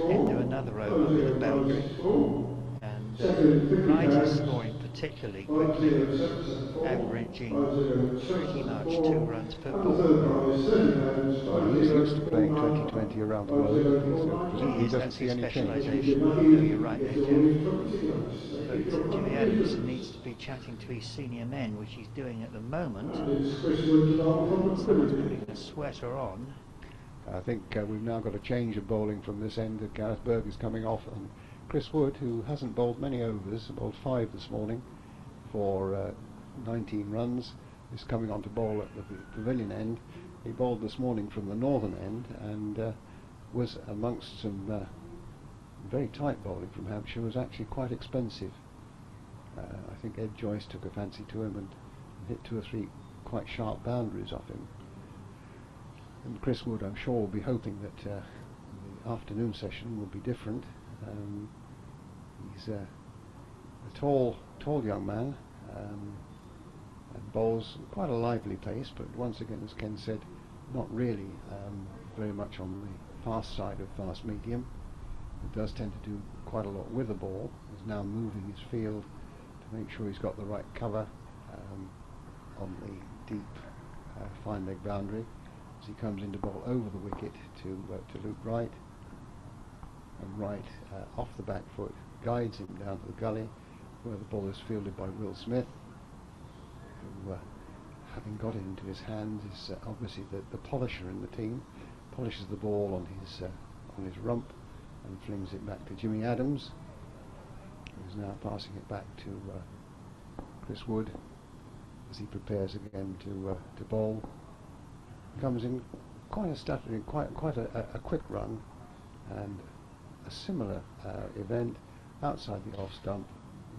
Into another over with a boundary, and Wright is scoring particularly quickly, averaging pretty much 2 runs per ball. Well, he's used to playing 20-20 around the world, so he doesn't see any change. No, you're right there, Jeff. But Jimmy Adams needs to be chatting to his senior men, which he's doing at the moment. Someone's putting a sweater on. I think we've now got a change of bowling from this end. Gareth Berg is coming off, and Chris Wood, who hasn't bowled many overs, bowled 5 this morning for 19 runs, is coming on to bowl at the pavilion end. He bowled this morning from the northern end and was amongst some very tight bowling from Hampshire, was actually quite expensive. I think Ed Joyce took a fancy to him and hit 2 or 3 quite sharp boundaries off him. And Chris Wood, I'm sure, will be hoping that the afternoon session will be different. He's a tall young man, and bowls quite a lively pace, but once again, as Ken said, not really very much on the fast side of fast medium. He does tend to do quite a lot with the ball. He's now moving his field to make sure he's got the right cover on the deep fine leg boundary as he comes into ball over the wicket to loop right, and right off the back foot guides him down to the gully where the ball is fielded by Will Smith, who having got it into his hands is obviously the polisher in the team, polishes the ball on his rump and flings it back to Jimmy Adams, who's now passing it back to Chris Wood as he prepares again to bowl. Comes in quite a stuttering, quite a quick run, and a similar event outside the off stump,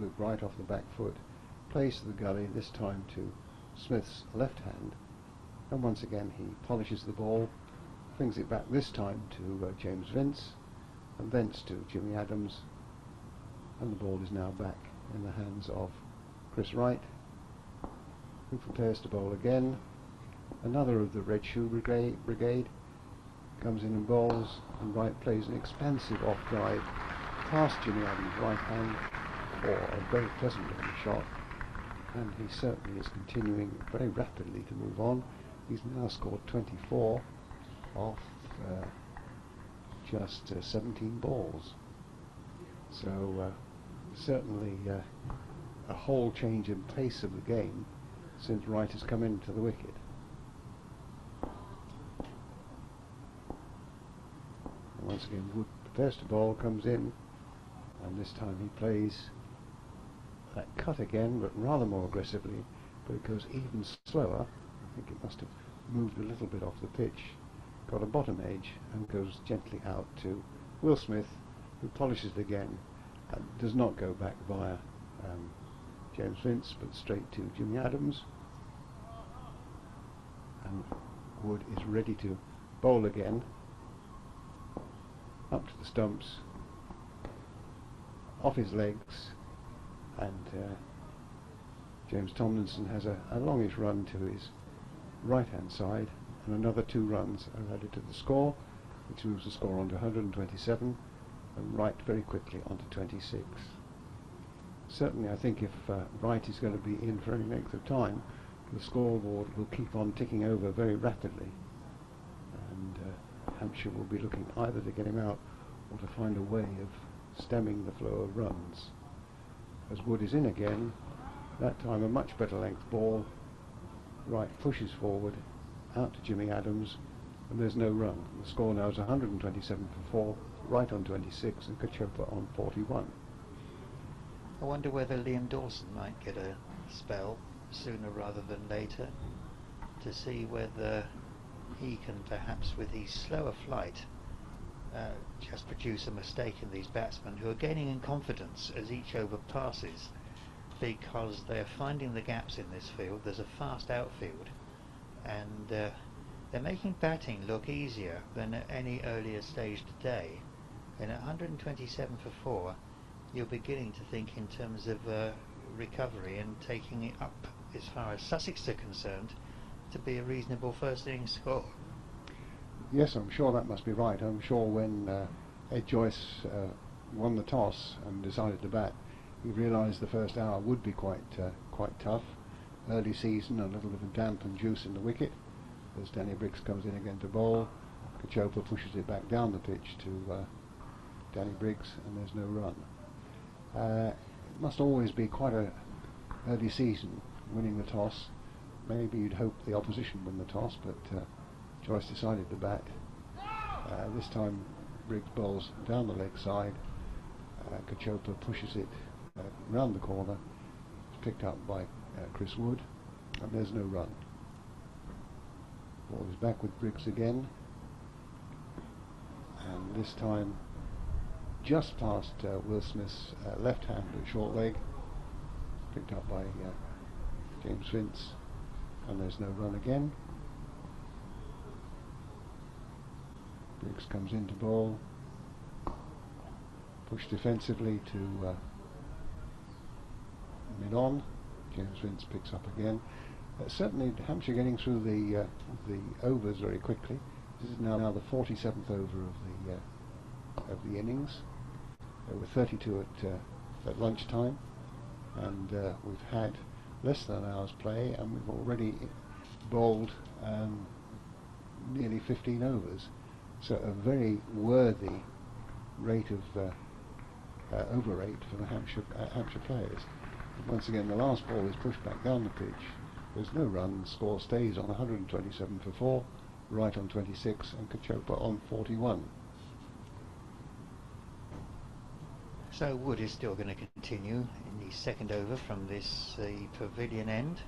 loop right off the back foot, plays to the gully, this time to Smith's left hand, and once again he polishes the ball, flings it back this time to James Vince, and thence to Jimmy Adams, and the ball is now back in the hands of Chris Wright, who prepares to bowl again. Another of the Red Shoe Brigade comes in and bowls, and Wright plays an expansive off drive past Jimmy Adams' right hand for a very pleasant looking shot, and he certainly is continuing very rapidly to move on. He's now scored 24 off just 17 balls, so certainly a whole change in pace of the game since Wright has come into the wicket. And once again Wood prepares to bowl, comes in, and this time he plays that cut again, but rather more aggressively, but it goes even slower. I think it must have moved a little bit off the pitch, got a bottom edge, and goes gently out to Will Smith, who polishes it again and does not go back via James Vince, but straight to Jimmy Adams, and Wood is ready to bowl again, up to the stumps, off his legs, and James Tomlinson has a longish run to his right hand side, and another 2 runs are added to the score, which moves the score on to 127, and Wright very quickly onto 26. Certainly I think if Wright is going to be in for any length of time, the scoreboard will keep on ticking over very rapidly, and Hampshire will be looking either to get him out or to find a way of stemming the flow of runs. As Wood is in again, that time a much better length ball, Wright pushes forward, out to Jimmy Adams, and there's no run. The score now is 127 for 4, Wright on 26 and Kachopa on 41. I wonder whether Liam Dawson might get a spell sooner rather than later, to see whether he can perhaps, with his slower flight, just produce a mistake in these batsmen who are gaining in confidence as each over passes, because they're finding the gaps in this field. There's a fast outfield, and they're making batting look easier than at any earlier stage today. And at 127 for 4, you're beginning to think in terms of recovery and taking it up, as far as Sussex are concerned, to be a reasonable first innings score. Yes, I'm sure that must be right. I'm sure when Ed Joyce won the toss and decided to bat, he realised the first hour would be quite tough. Early season, a little bit of damp and juice in the wicket. As Danny Briggs comes in again to bowl, Kachopa pushes it back down the pitch to Danny Briggs, and there's no run. It must always be quite a early season, winning the toss. Maybe you'd hope the opposition win the toss, but Joyce decided to bat. This time Briggs bowls down the leg side. Kachopa pushes it round the corner. It's picked up by Chris Wood, and there's no run. Ball is back with Briggs again, and this time just past Will Smith's left hand at short leg, picked up by James Vince, and there's no run again. Briggs comes into bowl, pushed defensively to mid-on. James Vince picks up again. Certainly Hampshire getting through the overs very quickly. This is now the 47th over of the innings. There were 32 at lunchtime, and we've had less than an hour's play, and we've already bowled nearly 15 overs. So a very worthy rate of over rate for the Hampshire players. And once again, the last ball is pushed back down the pitch. There's no run. Score stays on 127 for 4, Wright on 26, and Kachopa on 41. So Wood is still going to continue in the second over from this pavilion end,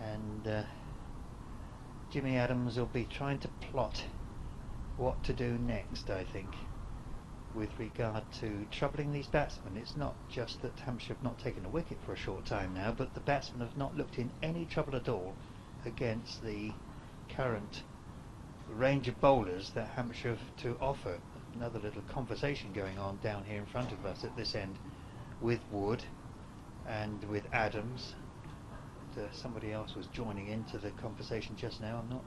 and Jimmy Adams will be trying to plot what to do next, I think, with regard to troubling these batsmen. It's not just that Hampshire have not taken a wicket for a short time now, but the batsmen have not looked in any trouble at all against the current range of bowlers that Hampshire have to offer. Another little conversation going on down here in front of us at this end with Wood and with Adams. Somebody else was joining into the conversation just now. I'm not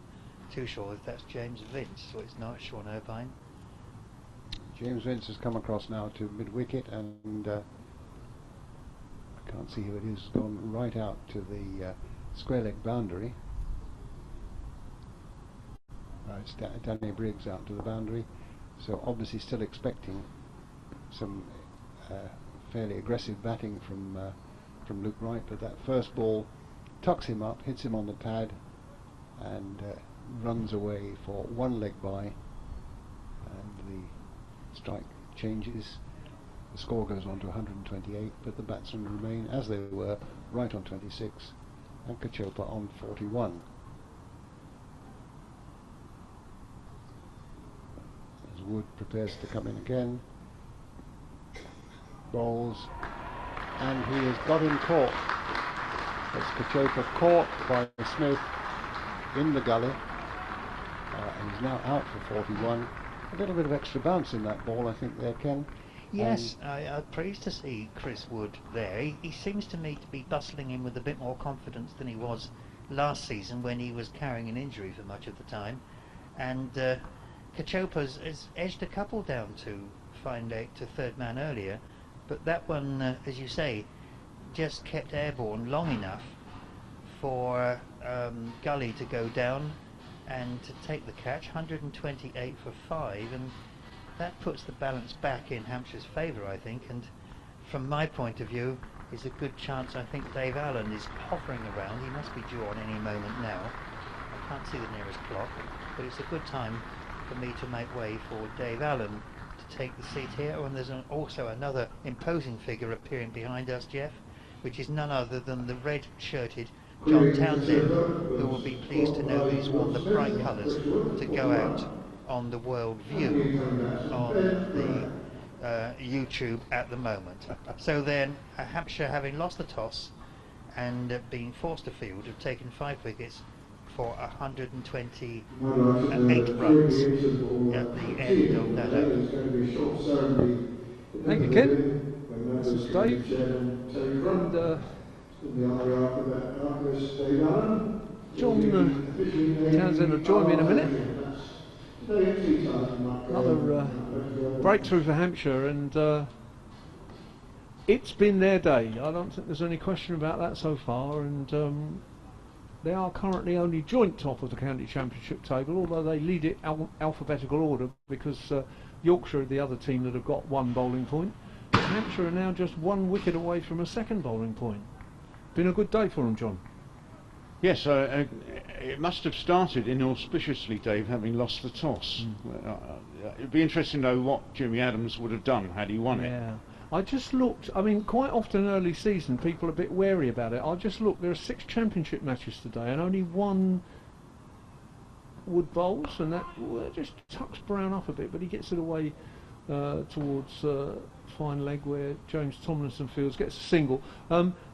too sure if that's James Vince or it's not Sean Irvine. James Vince has come across now to mid-wicket, and I can't see who it is, gone right out to the square leg boundary. It's Danny Briggs out to the boundary, so obviously still expecting some fairly aggressive batting from Luke Wright, but that first ball tucks him up, hits him on the pad, and runs away for one leg by, and the strike changes. The score goes on to 128, but the batsmen remain as they were, Wright on 26 and Kachopa on 41. As Wood prepares to come in again, bowls, and he has got him caught. That's Kachopa caught by Smith in the gully, and he's now out for 41. A little bit of extra bounce in that ball, I think, there, Ken. Yes, I'm pleased to see Chris Wood there. He seems to me to be bustling in with a bit more confidence than he was last season when he was carrying an injury for much of the time. And Kachopa's has edged a couple down to fine leg to third man earlier, but that one, as you say, just kept airborne long enough for Gully to go down and to take the catch. 128 for 5, and that puts the balance back in Hampshire's favour, I think, and from my point of view is a good chance. I think Dave Allen is hovering around. He must be due on any moment now. I can't see the nearest clock, but it's a good time for me to make way for Dave Allen to take the seat here. And there's also another imposing figure appearing behind us, Jeff, which is none other than the red-shirted John Townsend, who will be pleased to know he's worn the bright colours to go out on the World View on the YouTube at the moment. So then Hampshire, having lost the toss and being forced to field, have taken 5 wickets for 128 runs at the end of that over. Thank you, Ken. This is Dave, and John Townsend will join me in a minute. Another breakthrough for Hampshire, and it's been their day. I don't think there's any question about that so far, and they are currently only joint top of the county championship table, although they lead it alphabetical order, because Yorkshire are the other team that have got 1 bowling point. Hampshire are now just 1 wicket away from a second bowling point. Been a good day for them, John. Yes, it must have started inauspiciously, Dave, having lost the toss. It'd be interesting to know what Jimmy Adams would have done had he won it. Yeah, I just looked. I mean, quite often early season, people are a bit wary about it. I just looked. There are 6 championship matches today, and only 1 Wood bowls, and that just tucks Brown up a bit, but he gets it away towards fine leg where James Tomlinson fields, gets a single.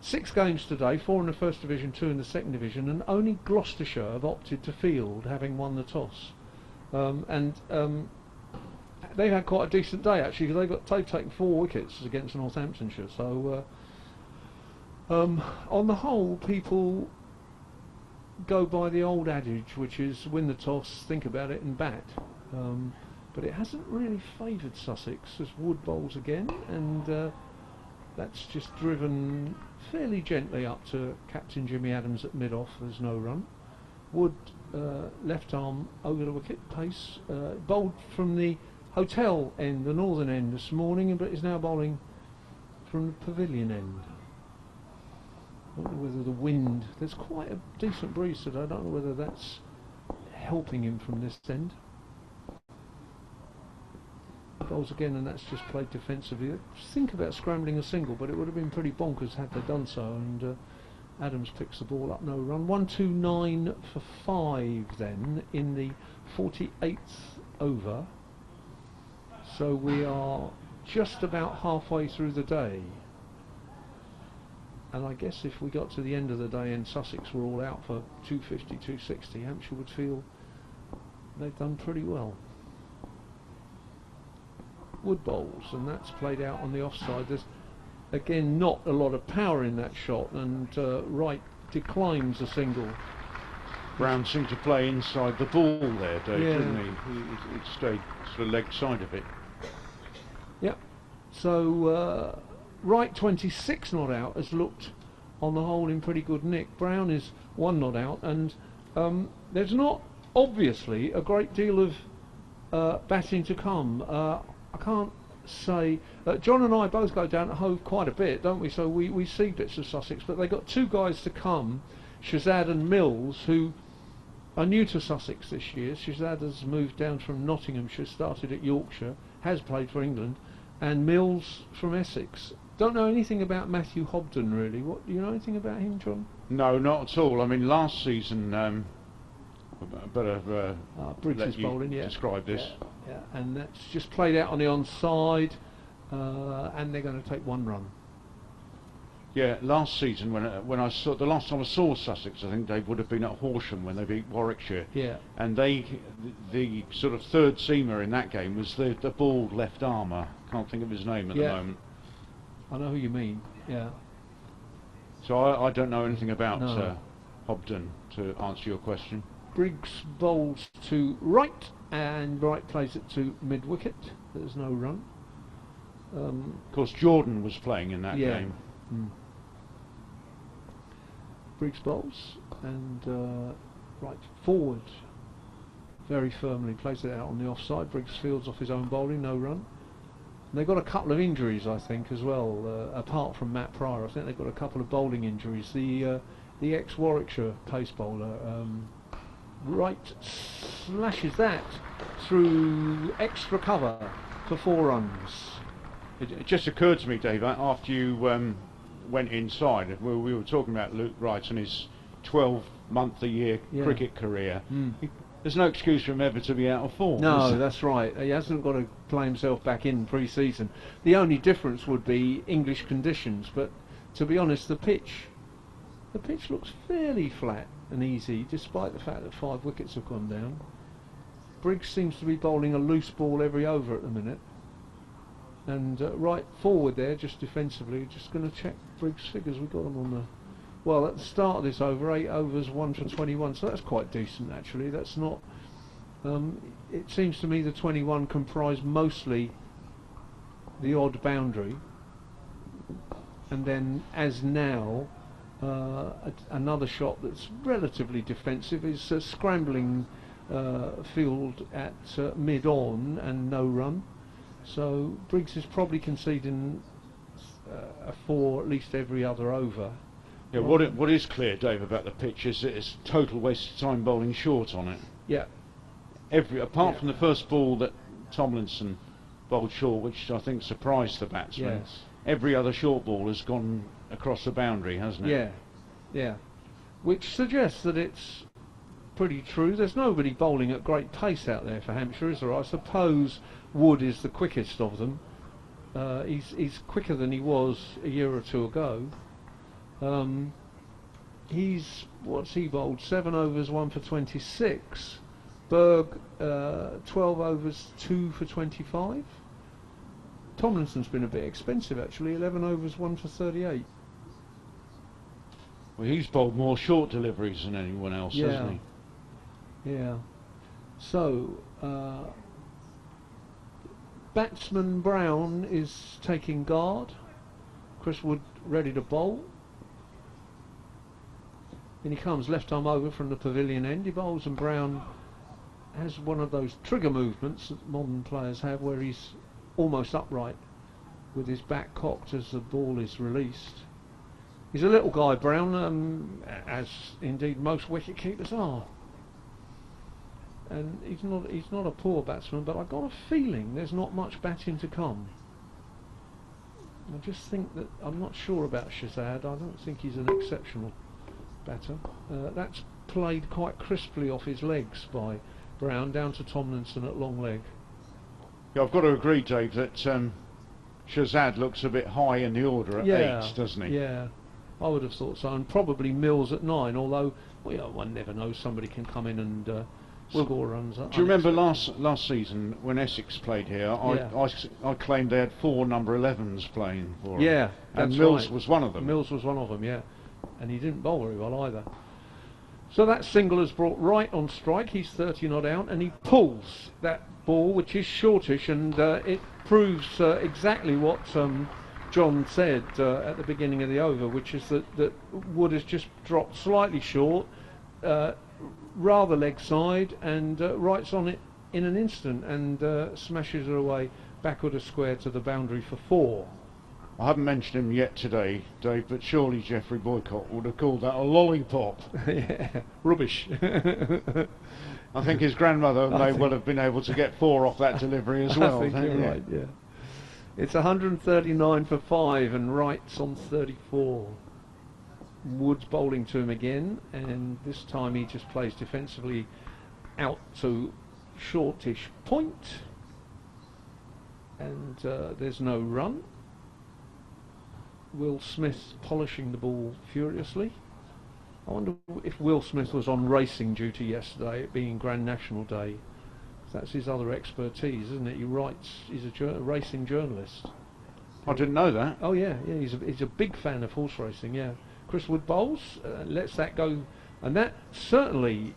6 games today, 4 in the first division, 2 in the second division, and only Gloucestershire have opted to field, having won the toss. They've had quite a decent day actually, because they've taken 4 wickets against Northamptonshire. So on the whole, people go by the old adage, which is win the toss, think about it and bat. But it hasn't really favoured Sussex as Wood bowls again, and that's just driven fairly gently up to Captain Jimmy Adams at mid-off. There's no run. Wood left arm over the wicket, pace, bowled from the hotel end, the northern end this morning, but is now bowling from the pavilion end. I don't know whether the wind, there's quite a decent breeze today, I don't know whether that's helping him from this end. Bowls again, and that's just played defensively. Think about scrambling a single, but it would have been pretty bonkers had they done so, and Adams picks the ball up, no run. 1-2-9 for 5 then in the 48th over. So we are just about halfway through the day. And I guess if we got to the end of the day and Sussex were all out for 250, 260, Hampshire would feel they've done pretty well. Wood bowls, and that's played out on the offside. There's again not a lot of power in that shot, and Wright declines a single. Brown seemed to play inside the ball there, Dave, Yeah. didn't he? He stayed to the leg side of it. Yep. So Wright, 26 not out, has looked on the whole in pretty good nick. Brown is 1 not out, and there's not obviously a great deal of batting to come. I can't say. John and I both go down to Hove quite a bit, don't we? So we see bits of Sussex, but they've got 2 guys to come, Shazad and Mills, who are new to Sussex this year. Shazad has moved down from Nottinghamshire, started at Yorkshire, has played for England, and Mills from Essex. Don't know anything about Matthew Hobden really. What do you know anything about him, John? No, not at all. I mean, last season, better Briggs let is you bowling, yeah. describe this. Yeah, and that's just played out on the onside, and they're going to take 1 run. Yeah, last season when I saw the last time I saw Sussex, I think they would have been at Horsham when they beat Warwickshire. Yeah. And the sort of third seamer in that game was the bald left armer. Can't think of his name at the moment. I know who you mean. Yeah. So I don't know anything about No. Hobden, to answer your question. Briggs bowls to Wright, and Wright plays it to mid wicket. There's no run. Of course, Jordan was playing in that game. Briggs bowls, and Wright forward very firmly, plays it out on the offside. Briggs fields off his own bowling, no run. And they've got a couple of injuries, I think, as well, apart from Matt Pryor. I think they've got a couple of bowling injuries. The ex-Warwickshire pace bowler, Wright slashes that through extra cover for 4 runs. It just occurred to me, Dave, after you went inside, we were talking about Luke Wright and his 12-month-a-year cricket career. There's no excuse for him ever to be out of form. No, that's right. He hasn't got to play himself back in pre-season. The only difference would be English conditions, but to be honest, the pitch looks fairly flat and easy, despite the fact that 5 wickets have gone down. Briggs seems to be bowling a loose ball every over at the minute. And right forward there, just defensively, just going to check Briggs' figures. We've got them on the... Well, at the start of this over, 8 overs, 1 for 21, so that's quite decent actually. That's not... it seems to me the 21 comprised mostly the odd boundary. And then, as now, another shot that's relatively defensive is a scrambling field at mid-on and no run. So Briggs is probably conceding a 4 at least every other over. Yeah, what is clear, Dave, about the pitch is that it's total waste of time bowling short on it. Yeah. Apart from the first ball that Tomlinson bowled short, which I think surprised the batsman. Yes. Every other short ball has gone across the boundary, hasn't it? Yeah, yeah. Which suggests that it's pretty true. There's nobody bowling at great pace out there for Hampshire, is there? I suppose Wood is the quickest of them. He's quicker than he was a year or 2 ago. What's he bowled? 7 overs, 1 for 26. Berg, 12 overs, 2 for 25. Tomlinson's been a bit expensive actually. 11 overs, 1 for 38. Well, he's bowled more short deliveries than anyone else, hasn't he? Yeah. So, batsman Brown is taking guard. Chris Wood ready to bowl. In he comes, left arm over from the pavilion end. He bowls, and Brown has one of those trigger movements that modern players have, where he's almost upright with his back cocked as the ball is released. He's a little guy, Brown, as indeed most wicket keepers are. And he's not a poor batsman, but I've got a feeling there's not much batting to come. I just think that I'm not sure about Shazad. I don't think he's an exceptional batter. That's played quite crisply off his legs by Brown, down to Tomlinson at long leg. Yeah, I've got to agree, Dave, that Shazad looks a bit high in the order at 8, doesn't he? Yeah, I would have thought so, and probably Mills at 9, although one never knows, somebody can come in and score runs. Do you remember last season when Essex played here? I claimed they had 4 number 11s playing for them. Yeah, and Mills was one of them. Mills was one of them, yeah, and he didn't bowl very well either. So that single has brought Wright on strike. He's 30 not out, and he pulls that ball, which is shortish, and it proves exactly what John said at the beginning of the over, which is that Wood has just dropped slightly short, rather leg side, and Wright's on it in an instant and smashes her away backward a square to the boundary for 4. I haven't mentioned him yet today, Dave, but surely Geoffrey Boycott would have called that a lollipop. Yeah, rubbish. I think his grandmother may well have been able to get 4 off that delivery as well. I think you're right, yeah. It's 139 for 5, and Wright's on 34. Wood's bowling to him again, and this time he just plays defensively out to shortish point, and there's no run. Will Smith polishing the ball furiously. I wonder if Will Smith was on racing duty yesterday, it being Grand National Day. That's his other expertise, isn't it? He writes, he's a racing journalist. I didn't know that. Oh yeah, he's a big fan of horse racing, yeah. Chris Wood bowls, lets that go, and that certainly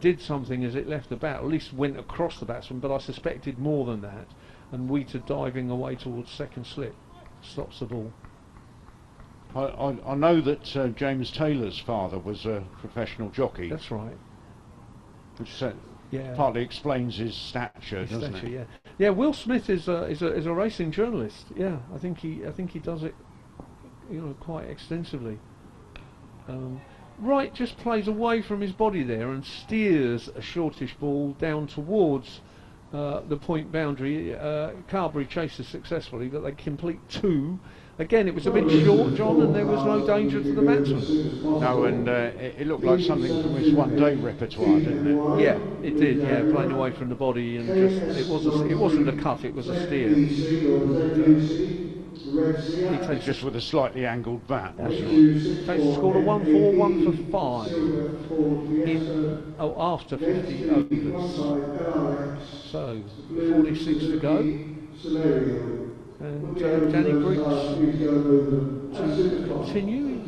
did something as it left the bat, at least went across the batsman, but I suspected more than that, and Wheater diving away towards second slip stops the ball. I know that James Taylor's father was a professional jockey. That's right. Which partly explains his stature, doesn't it? Yeah. Yeah. Will Smith is a racing journalist. Yeah, I think he does it, quite extensively. Wright just plays away from his body there and steers a shortish ball down towards the point boundary. Carberry chases successfully, but they complete 2. Again, it was a bit short, John, and there was no danger to the batsman. No, and it looked like something from his one-day repertoire, didn't it? Yeah, it did. Yeah, playing away from the body, and it wasn't a cut, it was a steer. He takes just with a slightly angled bat. That's right. Takes the score to 1-4, 1 for 5 after 50 overs. So 46 to go. And Danny Briggs to continue.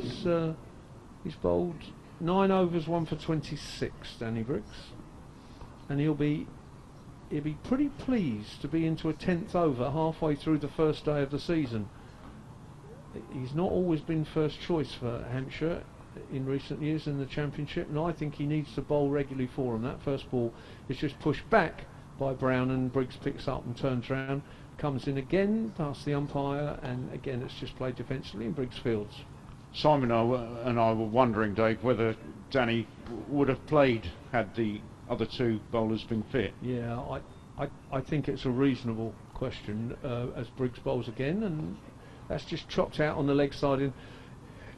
He's bowled 9 overs, 1 for 26. Danny Briggs, and he'll be pretty pleased to be into a 10th over halfway through the first day of the season. He's not always been first choice for Hampshire in recent years in the Championship, and I think he needs to bowl regularly for him. That first ball is just pushed back by Brown, and Briggs picks up and turns round, comes in again past the umpire, and again it's just played defensively in Briggs fields. Simon and I were wondering, Dave, whether Danny would have played had the other 2 bowlers been fit. Yeah, I think it's a reasonable question as Briggs bowls again, and that's just chopped out on the leg side and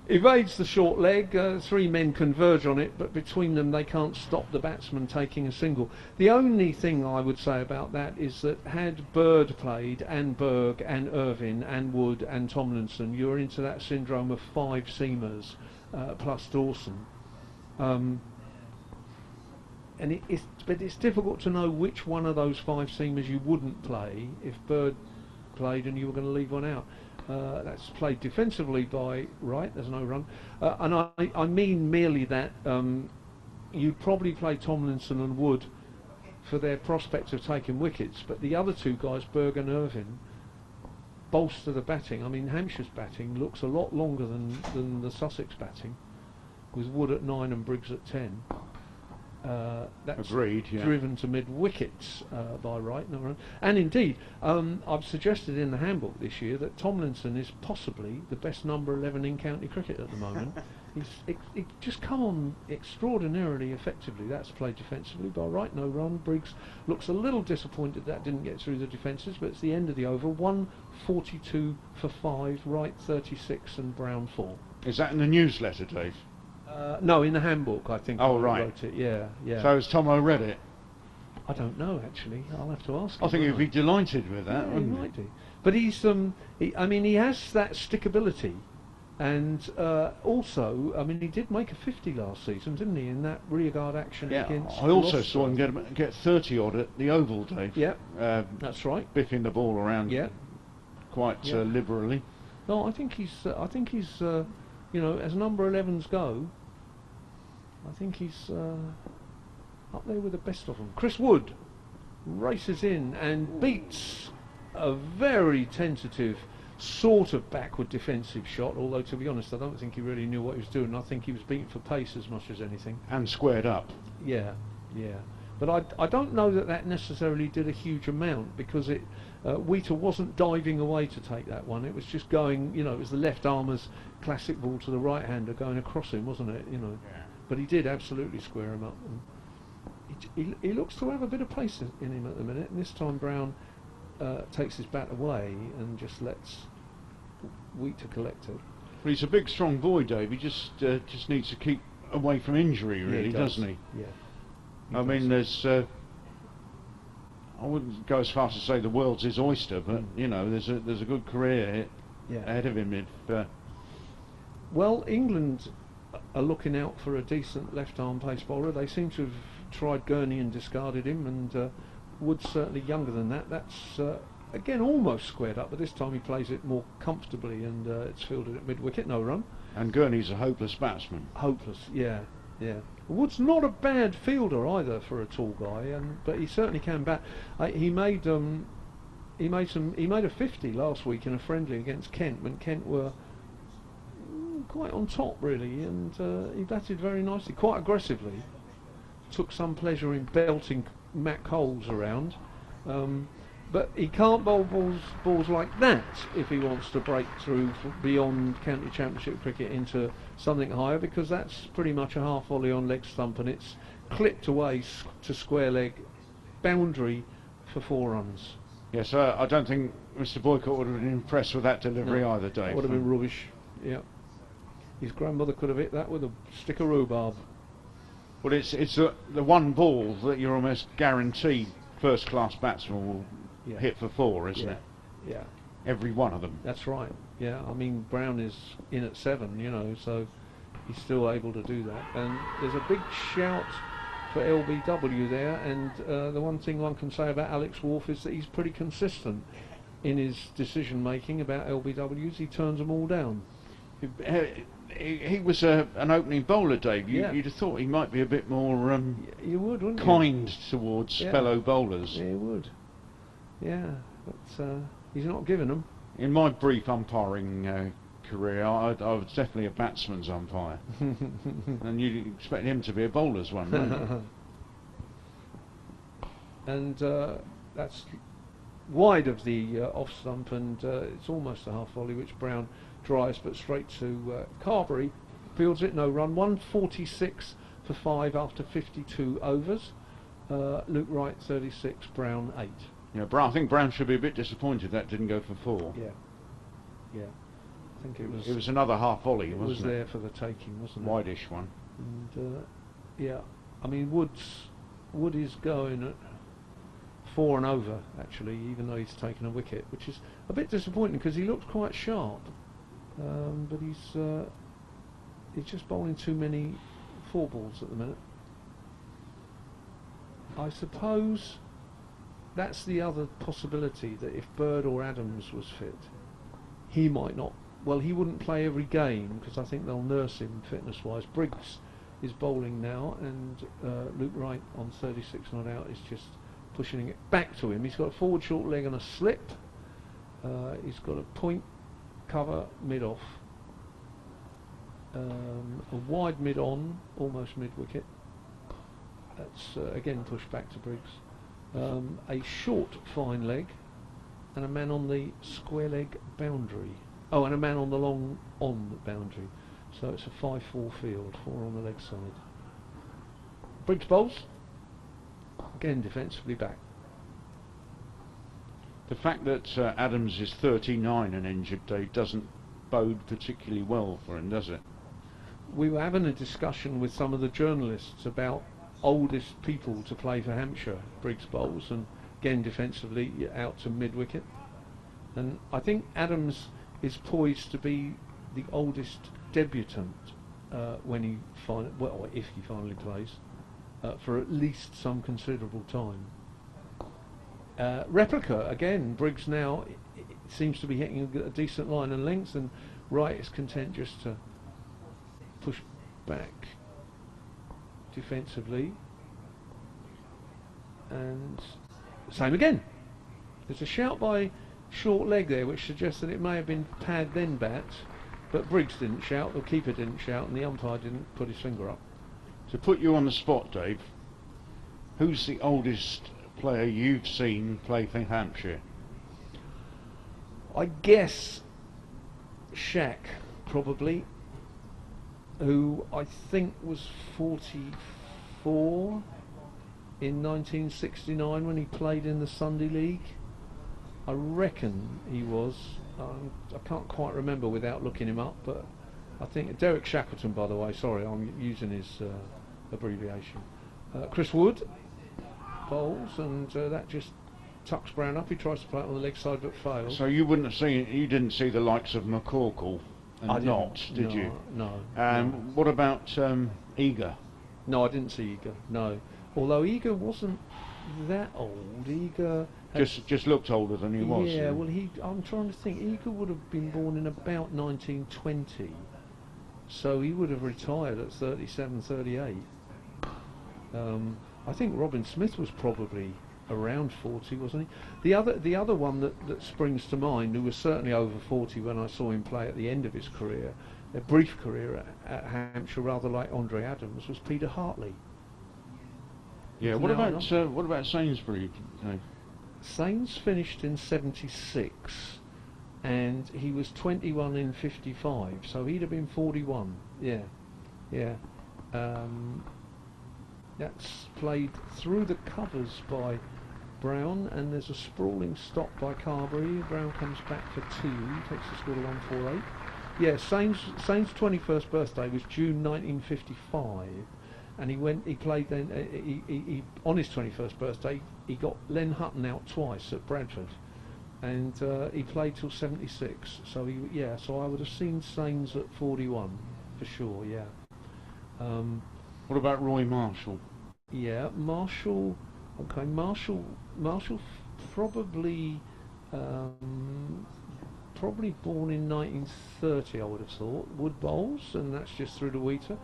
evades the short leg. 3 men converge on it, but between them they can't stop the batsman taking a single. The only thing I would say about that is that had Bird played, and Berg and Irvine and Wood and Tomlinson, you're into that syndrome of 5 seamers plus Dawson. And it's difficult to know which one of those 5 seamers you wouldn't play if Bird played and you were going to leave one out. That's played defensively by Wright. There's no run, and I mean merely that you'd probably play Tomlinson and Wood for their prospect of taking wickets, but the other two guys, Berg and Irvine, bolster the batting. I mean, Hampshire's batting looks a lot longer than the Sussex batting, with Wood at 9 and Briggs at 10. That's agreed, yeah. Driven to mid wickets by Wright. No run. And indeed, I've suggested in the handbook this year that Tomlinson is possibly the best number 11 in county cricket at the moment. He's just come on extraordinarily effectively. That's played defensively by Wright. No run. Briggs looks a little disappointed that didn't get through the defences, but it's the end of the over. 142 for 5. Wright 36 and Brown 4. Is that in the newsletter, Dave? No, in the handbook, I think. Oh, I right. wrote it. Yeah, yeah. So has Tomo read it? I don't know actually. I'll have to ask him. I think he'd be delighted with that, Yeah, he wouldn't he? might do. But he's I mean, he has that stickability, and also, I mean, he did make a 50 last season, didn't he, in that rearguard action Yeah, against. I also Gloucester. saw him get 30 odd at the Oval, Dave. Yeah, that's right. Biffing the ball around Yeah. quite Yeah. liberally. No, I think he's. You know, as number 11s go, I think he's up there with the best of them. Chris Wood races in and beats a very tentative sort of backward defensive shot, although to be honest I don't think he really knew what he was doing. I think he was beaten for pace as much as anything. And squared up. Yeah, yeah. But I don't know that necessarily did a huge amount, because Wheater wasn't diving away to take that one. It was just going, you know, it was the left armer's classic ball to the right hander going across him, wasn't it? You know. Yeah. But he did absolutely square him up. And he looks to have a bit of pace in him at the minute. And this time Brown takes his bat away and just lets Wheater collect it. But he's a big, strong boy, Dave. He just needs to keep away from injury, really, he does. doesn't he? Yeah. I mean, there's. I wouldn't go as far as to say the world's his oyster, but you know, there's a good career ahead of him. Well, England are looking out for a decent left-arm pace bowler. They seem to have tried Gurney and discarded him, and Wood's certainly younger than that. That's again almost squared up, but this time he plays it more comfortably, and it's fielded at mid-wicket, no run. And Gurney's a hopeless batsman. Hopeless, yeah, yeah. Wood's not a bad fielder either for a tall guy, but he certainly can bat. He made a 50 last week in a friendly against Kent when Kent were quite on top really, and he batted very nicely, quite aggressively. Took some pleasure in belting Matt Coles around, but he can't bowl balls like that if he wants to break through beyond county championship cricket into something higher, because that's pretty much a half volley on leg stump, and it's clipped away to square leg boundary for 4 runs. Yes, I don't think Mr. Boycott would have been impressed with that delivery either, Dave. That would have been rubbish. Yeah, his grandmother could have hit that with a stick of rhubarb. Well, it's the one ball that you're almost guaranteed first-class batsman will hit for 4, isn't it? Yeah. Every one of them. That's right. Yeah, I mean Brown is in at 7, you know, so he's still able to do that. And there's a big shout for LBW there, and the one thing one can say about Alex Wharf is that he's pretty consistent in his decision making about LBWs. He turns them all down. He was an opening bowler, Dave. You'd have thought he might be a bit more you would, wouldn't kind you? towards fellow bowlers. Yeah, he would. Yeah, but he's not giving them. In my brief umpiring career, I was definitely a batsman's umpire. And you'd expect him to be a bowler's one, wouldn't you? And that's wide of the off stump, and it's almost a half volley, which Brown drives but straight to Carberry. Fields it, no run. 146 for 5 after 52 overs. Luke Wright 36, Brown 8. Yeah, I think Brown should be a bit disappointed that didn't go for 4. Yeah, yeah. I think it was. It was another half volley, It wasn't was it? there for the taking, wasn't it? Wideish one. And yeah, I mean Wood is going at 4 and over actually, even though he's taken a wicket, which is a bit disappointing because he looked quite sharp, but he's just bowling too many 4 balls at the minute. I suppose that's the other possibility, that if Bird or Adams was fit, he might not. Well, he wouldn't play every game because I think they'll nurse him fitness-wise. Briggs is bowling now, and Luke Wright on 36 not out is just pushing it back to him. He's got a forward short leg and a slip. He's got a point cover mid-off, a wide mid-on, almost mid-wicket. That's again pushed back to Briggs. A short fine leg, and a man on the square leg boundary. Oh, and a man on the long on boundary. So it's a 5-4 field, 4 on the leg side. Briggs bowls, again defensively back. The fact that Adams is 39 and injured doesn't bode particularly well for him, does it? We were having a discussion with some of the journalists about oldest people to play for Hampshire. Briggs bowls, and again defensively out to mid-wicket. And I think Adams is poised to be the oldest debutant when he if he finally plays, for at least some considerable time. Replica again. Briggs now seems to be hitting a decent line and length, and Wright is content just to push back defensively, and same again. There's a shout by short leg there which suggests that it may have been pad then bat, but Briggs didn't shout, the keeper didn't shout, and the umpire didn't put his finger up. To put you on the spot, Dave, who's the oldest player you've seen play for Hampshire? I guess Shaq, probably, who I think was 44 in 1969 when he played in the Sunday League. I reckon he was. I can't quite remember without looking him up, but I think Derek Shackleton, by the way, sorry, I'm using his abbreviation. Chris Wood bowls, and that just tucks Brown up. He tries to play it on the leg side but fails. So you didn't see the likes of McCorkle and Knott, did you? No. What about Eager? No, I didn't see Eager, no. Although Eager wasn't that old. Eager just looked older than he was. Yeah, well, I'm trying to think. Eager would have been born in about 1920, so he would have retired at 37, 38. I think Robin Smith was probably around 40, wasn't he? The other one that springs to mind, who was certainly over 40 when I saw him play at the end of his career, a brief career at Hampshire, rather like Andre Adams, was Peter Hartley. Yeah. What about Sainsbury? Sains finished in 76, and he was 21 in 55, so he'd have been 41. Yeah. That's played through the covers by Brown, and there's a sprawling stop by Carberry. Brown comes back for 2, takes the score to 148. Yeah, Sains' 21st birthday was June 1955, and he played then. He on his 21st birthday, he got Len Hutton out twice at Bradford, and he played till 76. So so I would have seen Sains at 41 for sure. Yeah. What about Roy Marshall? Yeah, Marshall. Okay, Marshall probably born in 1930, I would have thought. Wood bowls, and that's just through the Wheater.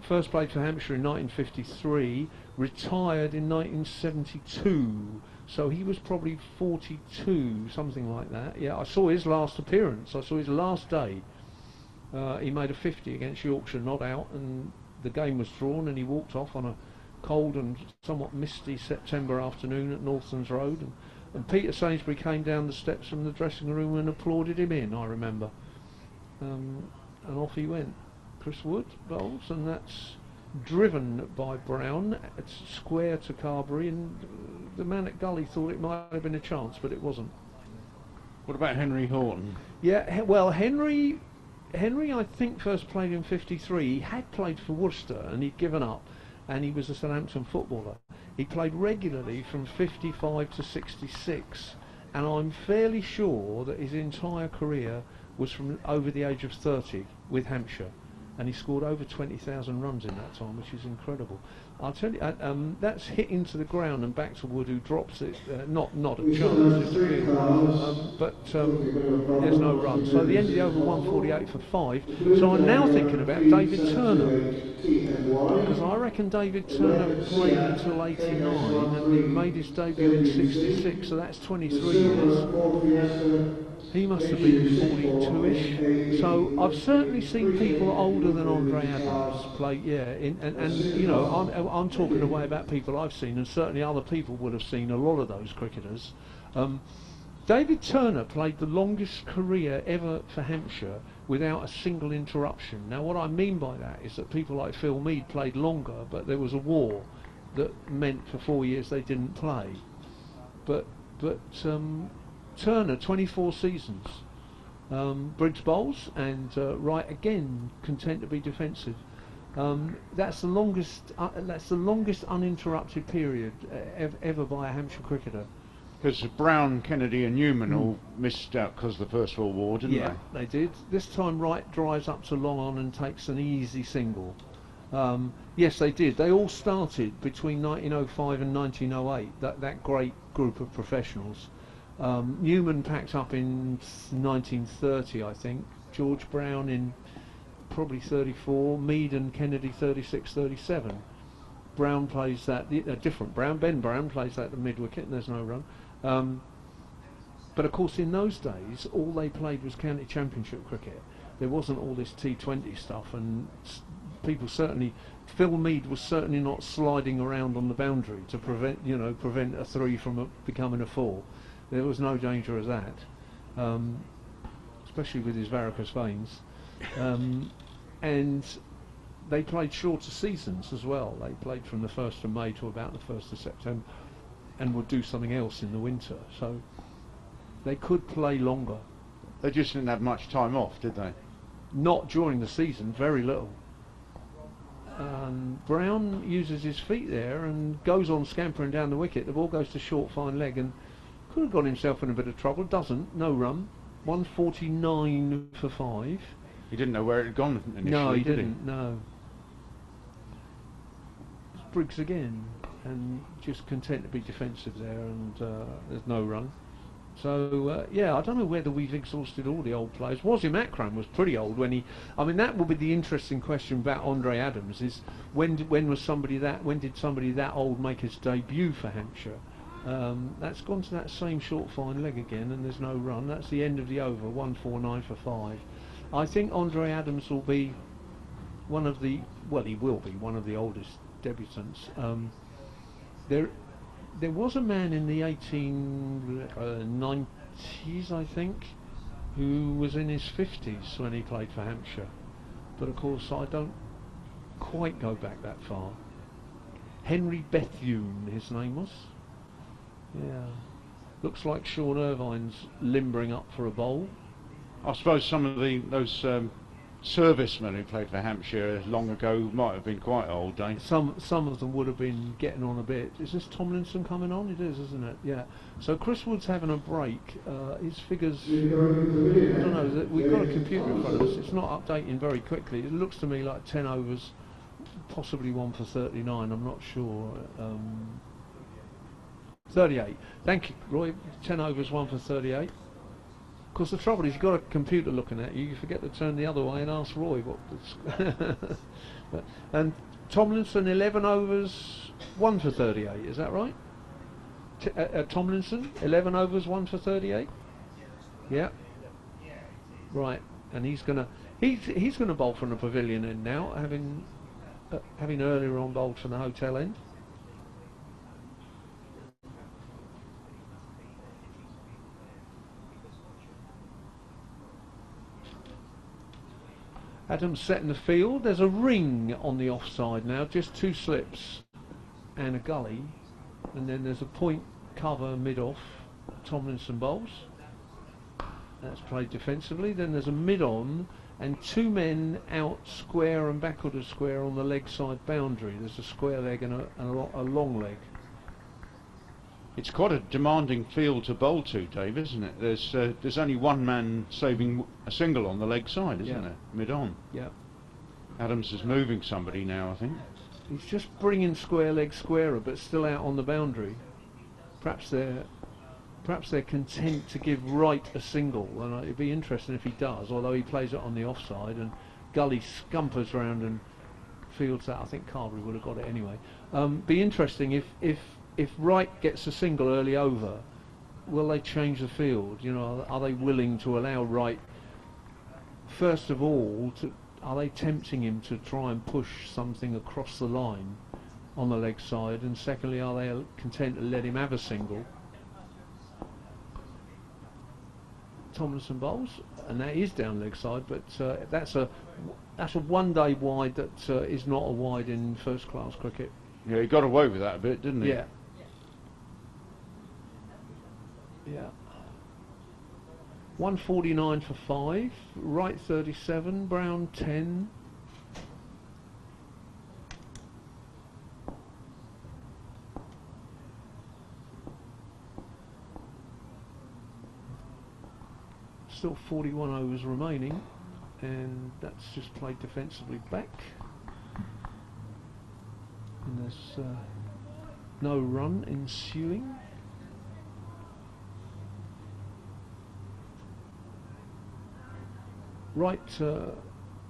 First played for Hampshire in 1953, retired in 1972, so he was probably 42, something like that. Yeah, I saw his last appearance, I saw his last day. He made a 50 against Yorkshire, not out, and the game was drawn, and he walked off on a cold and somewhat misty September afternoon at Northlands Road, and Peter Sainsbury came down the steps from the dressing room and applauded him in, I remember. And off he went. Chris Wood bowls, and that's driven by Brown. It's square to Carberry, and the man at Gully thought it might have been a chance, but it wasn't. What about Henry Horton? Yeah, well, Henry I think first played in 53. He had played for Worcester and he'd given up, and he was a Southampton footballer. He played regularly from 55 to 66, and I'm fairly sure that his entire career was from over the age of 30 with Hampshire, and he scored over 20,000 runs in that time, which is incredible. I'll tell you, that's hit into the ground and back to Wood, who drops it. Not a chance, just a bit. But there's no run. So the end of the over, 148 for 5. So I'm now thinking about David Turner, because I reckon David Turner played until 89 and he made his debut in 66. So that's 23 years. He must have been 42-ish. So I've certainly seen people older than Andre Adams play. Yeah, and you know, I'm talking away about people I've seen, and certainly other people would have seen a lot of those cricketers. David Turner played the longest career ever for Hampshire without a single interruption. Now, what I mean by that is that people like Phil Mead played longer, but there was a war that meant for 4 years they didn't play. But Turner, 24 seasons. Briggs bowls, and Wright again content to be defensive. That's the longest. That's the longest uninterrupted period ever by a Hampshire cricketer. Because Brown, Kennedy, and Newman all missed out because of the First World War, didn't they? Yeah, they did. This time, Wright drives up to long on and takes an easy single. Yes, they did. They all started between 1905 and 1908. That great group of professionals. Newman packed up in 1930, I think. George Brown in probably 34. Mead and Kennedy 36, 37. Brown plays that, a different Brown. Ben Brown plays that the mid wicket, and there's no run. But of course, in those days, all they played was county championship cricket. There wasn't all this T20 stuff, and people certainly. Phil Mead was certainly not sliding around on the boundary to prevent a 3 from becoming a 4. There was no danger of that, especially with his varicose veins. And they played shorter seasons as well. They played from the 1st of May to about the 1st of September and would do something else in the winter. So they could play longer. They just didn't have much time off, did they? Not during the season, very little. Brown uses his feet there and goes on scampering down the wicket. The ball goes to short, fine leg, and could have got himself in a bit of trouble. Doesn't. No run. 149 for 5. He didn't know where it had gone initially. No, he didn't. No. Briggs again, and just content to be defensive there, and there's no run. So yeah, I don't know whether we've exhausted all the old players. Wasim Akram was pretty old when he. I mean, that will be the interesting question about Andre Adams: is when did somebody that old make his debut for Hampshire? That's gone to that same short fine leg again, and there's no run. That's the end of the over, 149 for 5. I think Andre Adams will be one of the. Well, he will be one of the oldest debutants. There was a man in the 1890s, I think, who was in his 50s when he played for Hampshire. But of course, I don't quite go back that far. Henry Bethune, his name was. Yeah. Looks like Sean Irvine's limbering up for a bowl. I suppose some of those servicemen who played for Hampshire long ago might have been quite old, eh? Some of them would have been getting on a bit. Is this Tomlinson coming on? It is, isn't it? Yeah. So Chris Wood's having a break. His figures, I don't know, we've got a computer in front of us. It's not updating very quickly. It looks to me like 10 overs, possibly 1 for 39. I'm not sure. 38. Thank you, Roy. 10 overs, 1 for 38. Of course, the trouble is you've got a computer looking at you. You forget to turn the other way and ask Roy what. And Tomlinson, 11 overs, 1 for 38. Is that right? Tomlinson, 11 overs, 1 for 38. Yeah. Right, and he's gonna bowl from the pavilion end now, having earlier on bowled from the hotel end. Adams set in the field. There's a ring on the offside now, just 2 slips and a gully, and then there's a point cover mid-off. Tomlinson bowls. That's played defensively. Then there's a mid-on and 2 men out square and backward of square on the leg side boundary. There's a square leg and a long leg. It's quite a demanding field to bowl to, Dave, isn't it? There's only one man saving a single on the leg side, isn't there? Mid on. Yeah. Adams is moving somebody now, I think. He's just bringing square leg squarer, but still out on the boundary. Perhaps they're content to give Wright a single, and it'd be interesting if he does. Although he plays it on the offside, and Gully scumpers round and fields that. I think Carberry would have got it anyway. Be interesting if Wright gets a single early over. Will they change the field? You know, are they willing to allow Wright? First of all, are they tempting him to try and push something across the line on the leg side? And secondly, are they content to let him have a single? Tomlinson bowls, and that is down leg side, but that's a one-day wide that is not a wide in first-class cricket. Yeah, he got away with that a bit, didn't he? Yeah. Yeah. 149 for 5, Wright 37, Brown 10. Still 41 overs remaining, and that's just played defensively back. And there's no run ensuing. Wright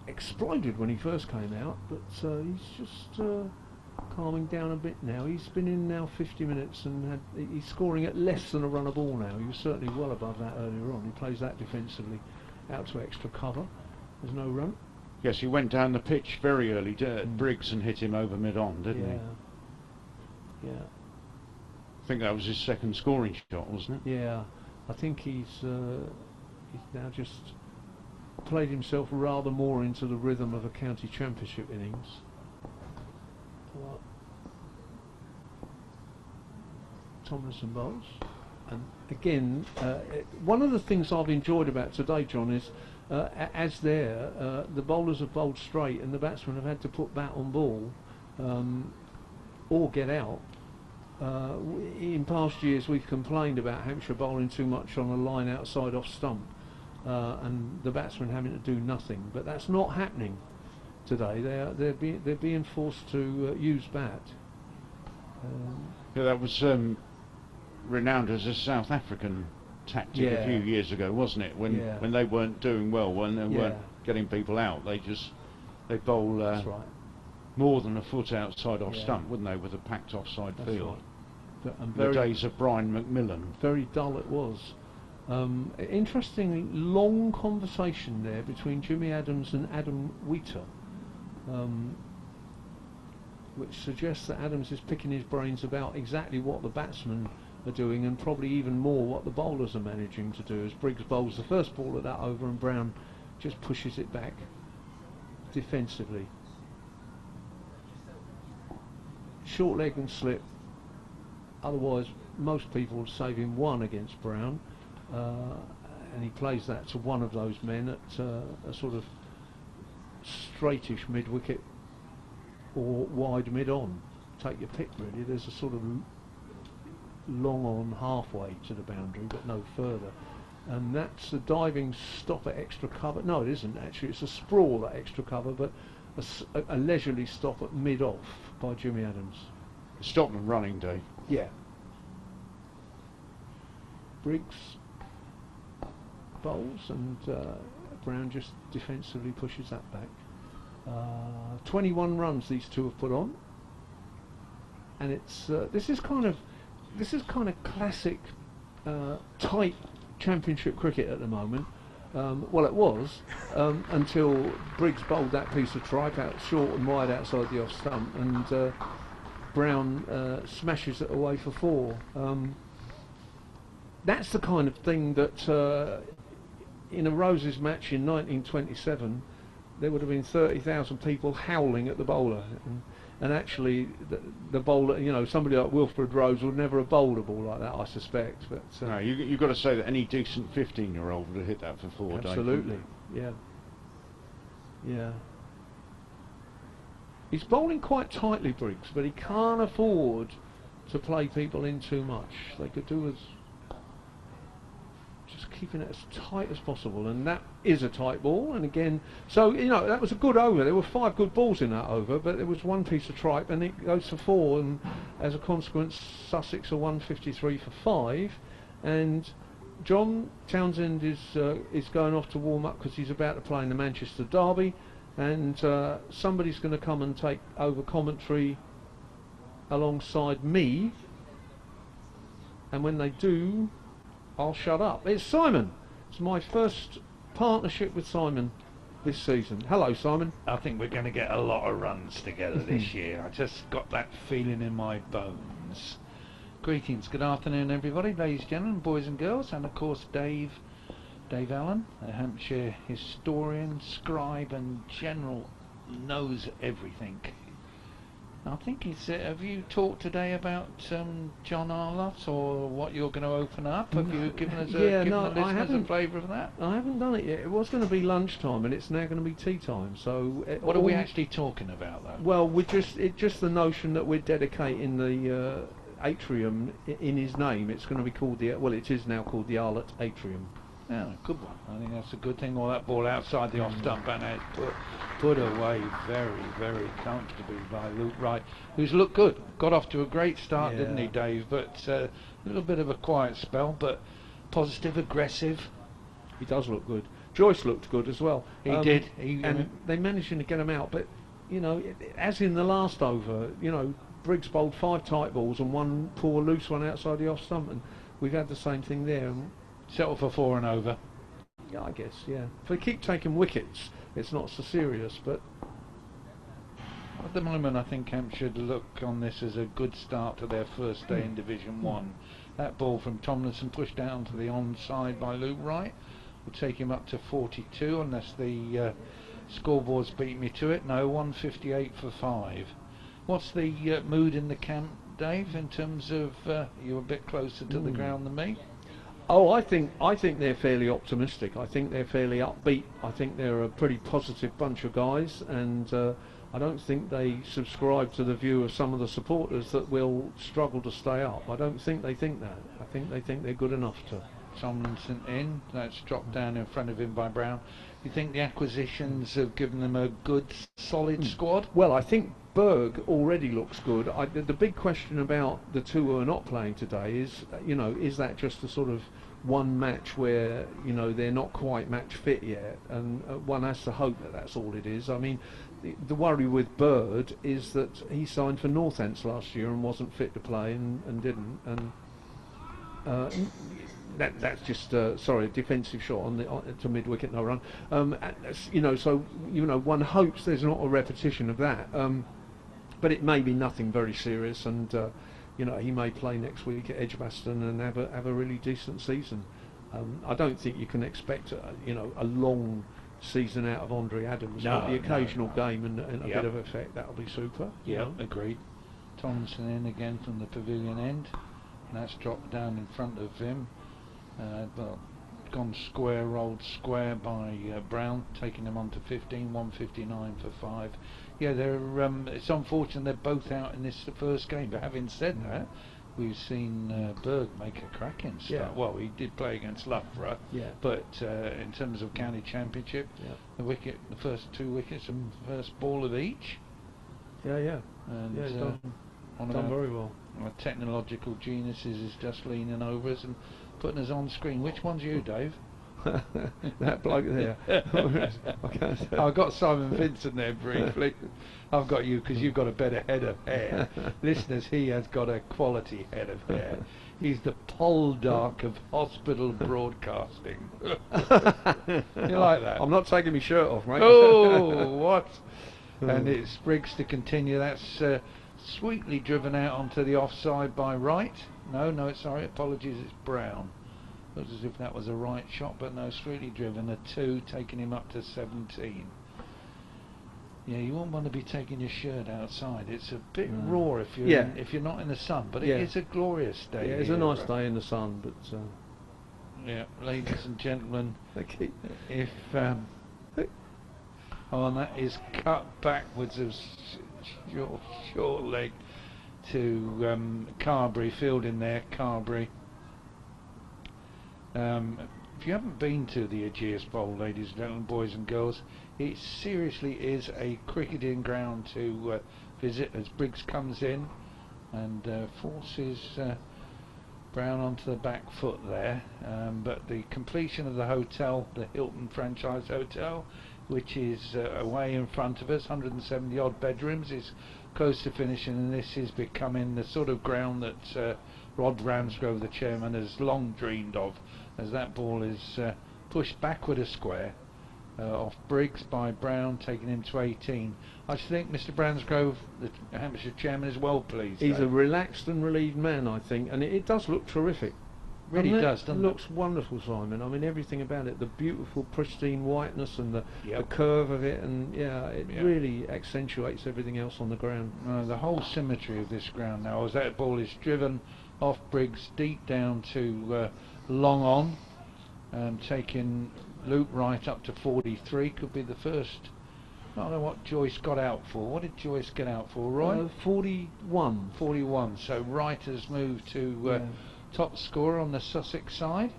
exploded when he first came out, but he's just calming down a bit now. He's been in now 50 minutes and he's scoring at less than a run a ball now. He was certainly well above that earlier on. He plays that defensively out to extra cover. There's no run. Yes, he went down the pitch very early to Briggs and hit him over mid-on, didn't he? Yeah. I think that was his second scoring shot, wasn't it? Yeah. I think he's now just played himself rather more into the rhythm of a county championship innings. Well, Tomlinson bowls, and again, one of the things I've enjoyed about today, John, is the bowlers have bowled straight and the batsmen have had to put bat on ball or get out. In past years we've complained about Hampshire bowling too much on a line outside off stump and the batsmen having to do nothing, but that's not happening today. They're being forced to use bat. Yeah, that was renowned as a South African tactic a few years ago, wasn't it? When they weren't doing well, when they weren't getting people out, they bowl That's right. more than a foot outside off stump, wouldn't they, with a packed offside field? Right. And the days of Brian McMillan. Very dull it was. Interestingly, long conversation there between Jimmy Adams and Adam Wheater, which suggests that Adams is picking his brains about exactly what the batsmen are doing and probably even more what the bowlers are managing to do, as Briggs bowls the first ball at that over and Brown just pushes it back defensively. Short leg and slip, otherwise most people would save him one against Brown, and he plays that to one of those men at a sort of straightish mid-wicket or wide mid-on. Take your pick really. There's a sort of long on halfway to the boundary but no further, and that's a diving stop at extra cover. No, it isn't actually, it's a sprawl at extra cover, but a leisurely stop at mid-off by Jimmy Adams. Stop and running day. Yeah. Briggs bowls and Brown just defensively pushes that back. 21 runs these two have put on, and it's this is kind of classic tight championship cricket at the moment. Well, it was until Briggs bowled that piece of tripe out short and wide outside the off stump, and Brown smashes it away for 4. That's the kind of thing that in a Roses match in 1927 there would have been 30,000 people howling at the bowler, and actually the bowler, you know, somebody like Wilfred Rose would never have bowled a ball like that, I suspect. But no, you've got to say that any decent 15-year-old would have hit that for 4 days. Absolutely, yeah. He's bowling quite tightly, Briggs, but he can't afford to play people in too much. They could do with just keeping it as tight as possible, and that is a tight ball. And again, so that was a good over. There were 5 good balls in that over, but there was one piece of tripe, and it goes for 4. And as a consequence, Sussex are 153 for 5, and John Townsend is going off to warm up because he's about to play in the Manchester derby, and somebody's going to come and take over commentary alongside me. And when they do, I'll shut up. It's Simon. It's my first partnership with Simon this season. Hello, Simon. I think we're going to get a lot of runs together this year. I just got that feeling in my bones. Greetings, good afternoon everybody, ladies and gentlemen, boys and girls, and of course Dave Allen, a Hampshire historian, scribe and general, knows everything. I think he's, have you talked today about John Arlott or what you're going to open up? Have you given us given the listeners a flavour of that? I haven't done it yet. It was going to be lunchtime and it's now going to be tea time. So what are we actually talking about though? Well, it's just the notion that we're dedicating the atrium in his name. It's going to be called it is now called the Arlott Atrium. Yeah, good one. I think that's a good thing. All that ball outside the off stump and it's put away very, very comfortably by Luke Wright, who's looked good. Got off to a great start, didn't he, Dave? But a little bit of a quiet spell, but positive, aggressive. He does look good. Joyce looked good as well. He did. And they managed to get him out. But, as in the last over, Briggs bowled 5 tight balls and 1 poor loose one outside the off stump. And we've had the same thing there. Settle for 4 and over. Yeah, I guess, yeah. If they keep taking wickets, it's not so serious, but... At the moment, I think Hampshire look on this as a good start to their first day in Division 1. That ball from Tomlinson pushed down to the onside by Luke Wright will take him up to 42, unless the scoreboards beat me to it. No, 158 for 5. What's the mood in the camp, Dave, in terms of... you're a bit closer to the ground than me? Oh, I think they're fairly optimistic. I think they're fairly upbeat. I think they're a pretty positive bunch of guys, and I don't think they subscribe to the view of some of the supporters that will struggle to stay up. I don't think they think that. I think they think they're good enough to. Tomlinson in, that's dropped down in front of him by Brown. You think the acquisitions have given them a good, solid squad? Well, I think Berg already looks good. The big question about the 2 who are not playing today is, is that just a sort of one match where, they're not quite match fit yet? And one has to hope that that's all it is. I mean, the worry with Bird is that he signed for Northants last year and wasn't fit to play and didn't. And that's just a defensive shot to mid wicket, no run. So one hopes there's not a repetition of that. But it may be nothing very serious, and he may play next week at Edgbaston and have a really decent season. I don't think you can expect a long season out of Andre Adams. But the occasional game and a bit of effect, that'll be super. Yeah, agreed. Tomlinson in again from the pavilion end, and that's dropped down in front of him. Gone square, rolled square by Brown, taking him on to 15, 159 for 5. Yeah, it's unfortunate they're both out in this first game, but having said that, we've seen Berg make a cracking start. Yeah. Well, he did play against Loughborough, but in terms of county championship, the first 2 wickets and first ball of each. And he's done very well. Our technological geniuses is just leaning over us and putting us on screen. Which one's you, Dave? That bloke there. I've got Simon Vincent there briefly. I've got you because you've got a better head of hair. Listeners, he has got a quality head of hair. He's the Poldark of hospital broadcasting. You like that? I'm not taking my shirt off, mate. Oh, what? And it's Briggs to continue. That's sweetly driven out onto the offside by Wright. No, sorry, apologies, it's Brown. Looks as if that was a right shot, but no, sweetly driven, a 2, taking him up to 17. Yeah, you won't want to be taking your shirt outside. It's a bit raw if you're not in the sun, but it is a glorious day. Yeah, it's a nice day in the sun, but yeah, ladies and gentlemen, if and that is cut backwards of short leg to Carberry, field in there, Carberry. if you haven't been to the Ageas Bowl, ladies and gentlemen, boys and girls, it seriously is a cricketing ground to visit as Briggs comes in and forces Brown onto the back foot there. But the completion of the hotel, the Hilton Franchise Hotel, which is away in front of us, 170 odd bedrooms, is close to finishing, and this is becoming the sort of ground that Rod Ramsgrove, the chairman, has long dreamed of, as that ball is pushed backward a square off Briggs by Brown, taking him to 18. I think Mr. Bransgrove, the Hampshire chairman, is well pleased. He's a relaxed and relieved man, I think, and it does look terrific. Really does, doesn't it? Looks wonderful, Simon. I mean, everything about it, the beautiful pristine whiteness and the Yep. curve of it, and it Yeah. really accentuates everything else on the ground. The whole symmetry of this ground now, as that ball is driven off Briggs deep down to long on, taking Luke Wright up to 43, could be the first. I don't know what Joyce got out for. What did Joyce get out for, Roy? 41. 41. So Wright has moved to top scorer on the Sussex side.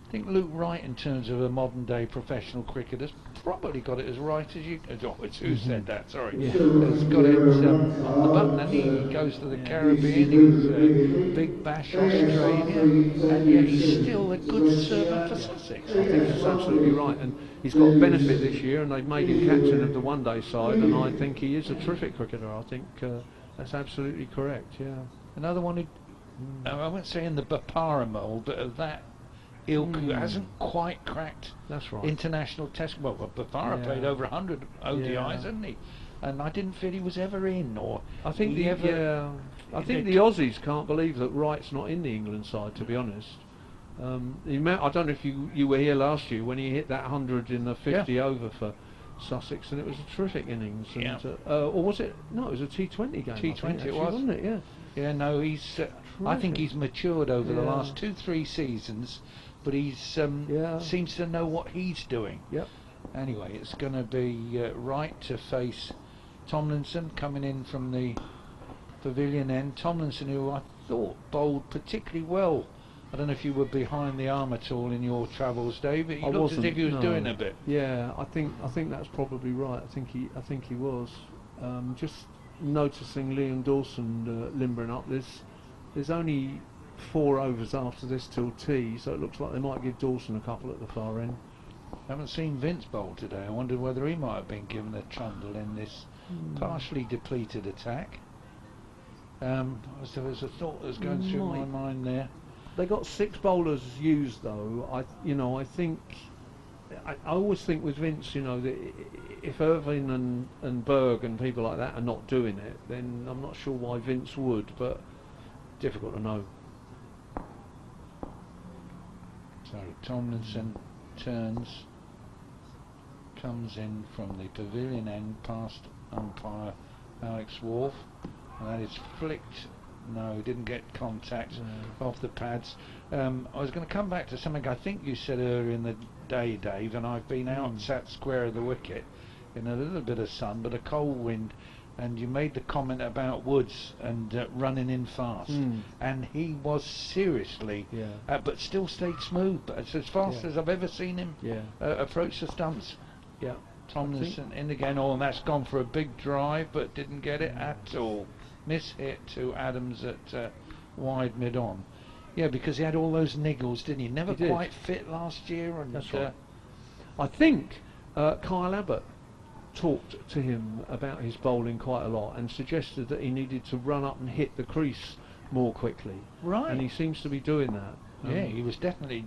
I think Luke Wright, in terms of a modern day professional cricketer, has probably got it as right as you. It's who said that? Sorry, has got it on the button, and he goes to the Caribbean. He's Big Bash Australia, and yet he's still a good servant for Sussex. I think that's absolutely right, and he's got a benefit this year, and they've made him captain of the one-day side, and I think he is a terrific cricketer. I think that's absolutely correct. Yeah. Another one who, I won't say in the Bapara mould, but of that ilk, who hasn't quite cracked That's right. international test. Well, Bapara played over 100 ODIs, hasn't he? And I didn't feel he was ever in, or I think he the ever. I think the Aussies can't believe that Wright's not in the England side, to be honest. I don't know if you were here last year when he hit that 100 in the 50 over for Sussex, and it was a terrific innings. And, or was it? No, it was a T20 game. T20 it was, wasn't it? Yeah. Yeah, no, he's. I think he's matured over the last 2-3 seasons, but he's seems to know what he's doing. Yep. Anyway, it's going to be Wright to face Tomlinson coming in from the pavilion end. Tomlinson, who I thought bowled particularly well. I don't know if you were behind the arm at all in your travels, Dave, but he looked as if he was doing a bit. Yeah, I think that's probably right. I think he was. Just noticing Liam Dawson limbering up. There's only 4 overs after this till tea, so it looks like they might give Dawson a couple at the far end. I haven't seen Vince bowl today. I wondered whether he might have been given a trundle in this partially depleted attack. There was a thought that was going through my mind there. They got 6 bowlers used though. I always think with Vince, that if Irvine and Berg and people like that are not doing it, then I'm not sure why Vince would, but difficult to know. So Tomlinson turns, comes in from the pavilion end past umpire Alex Wharf, and that is flicked. No, didn't get contact off the pads. I was going to come back to something I think you said earlier in the day, Dave, and I've been out sat square of the wicket in a little bit of sun but a cold wind, and you made the comment about Woods and running in fast, and he was seriously but still stayed smooth, but it's as fast as I've ever seen him approach the stumps. Tomlinson in again, and that's gone for a big drive but didn't get it at all. Miss hit to Adams at wide mid-on. Yeah, because he had all those niggles, didn't he? Never quite fit last year. And that's right. I think Kyle Abbott talked to him about his bowling quite a lot and suggested that he needed to run up and hit the crease more quickly. Right. And he seems to be doing that. Yeah, he was definitely,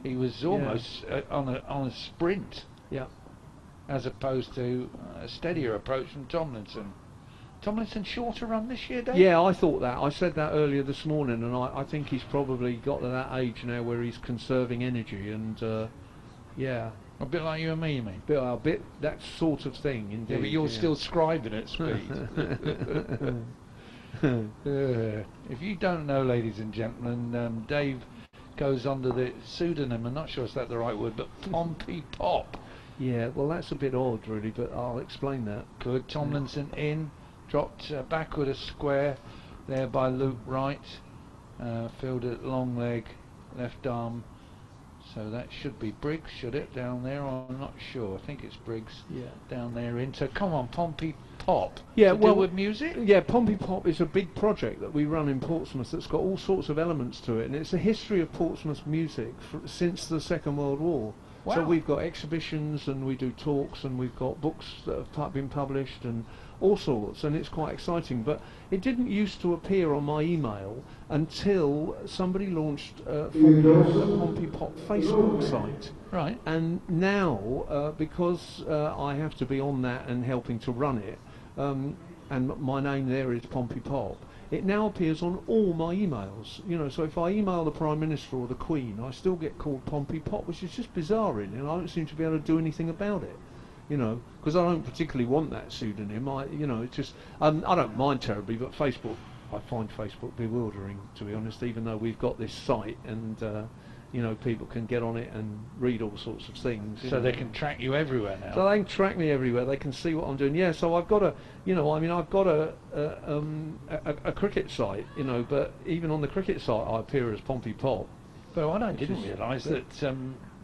he was almost on a sprint. Yeah. As opposed to a steadier approach from Tomlinson. Tomlinson shorter run this year, Dave? Yeah, I thought that. I said that earlier this morning, and I think he's probably got to that age now where he's conserving energy, and a bit like you and me, you mean? A bit that sort of thing, indeed. Yeah, but you're still scribing at speed. If you don't know, ladies and gentlemen, Dave goes under the pseudonym, I'm not sure is that the right word, but Pompey Pop. Yeah, well that's a bit odd really, but I'll explain that. Good. Tomlinson in, dropped backward a square there by Luke Wright, fielded long leg, left arm So that should be Briggs, should it, down there? I'm not sure. I think it's Briggs down there. So come on, Pompey Pop. Yeah, to well, do with music? Yeah, Pompey Pop is a big project that we run in Portsmouth that's got all sorts of elements to it, and it's a history of Portsmouth music since the Second World War. Wow. So we've got exhibitions and we do talks and we've got books that have been published and all sorts, and it's quite exciting. But it didn't used to appear on my email until somebody launched a Pompey Pop Facebook site. Right. And now, because I have to be on that and helping to run it, and my name there is Pompey Pop, it now appears on all my emails. You know, so if I email the Prime Minister or the Queen, I still get called Pompey Pop, which is just bizarre, really, and I don't seem to be able to do anything about it. You know, because I don't particularly want that pseudonym. It's just I don't mind terribly, but Facebook, I find Facebook bewildering, to be honest. Even though we've got this site and you know, people can get on it and read all sorts of things. So they can track you everywhere now. So they can track me everywhere. They can see what I'm doing. Yeah. So I've got I've got a cricket site. You know, but even on the cricket site, I appear as Pompey Pop. But I didn't realise that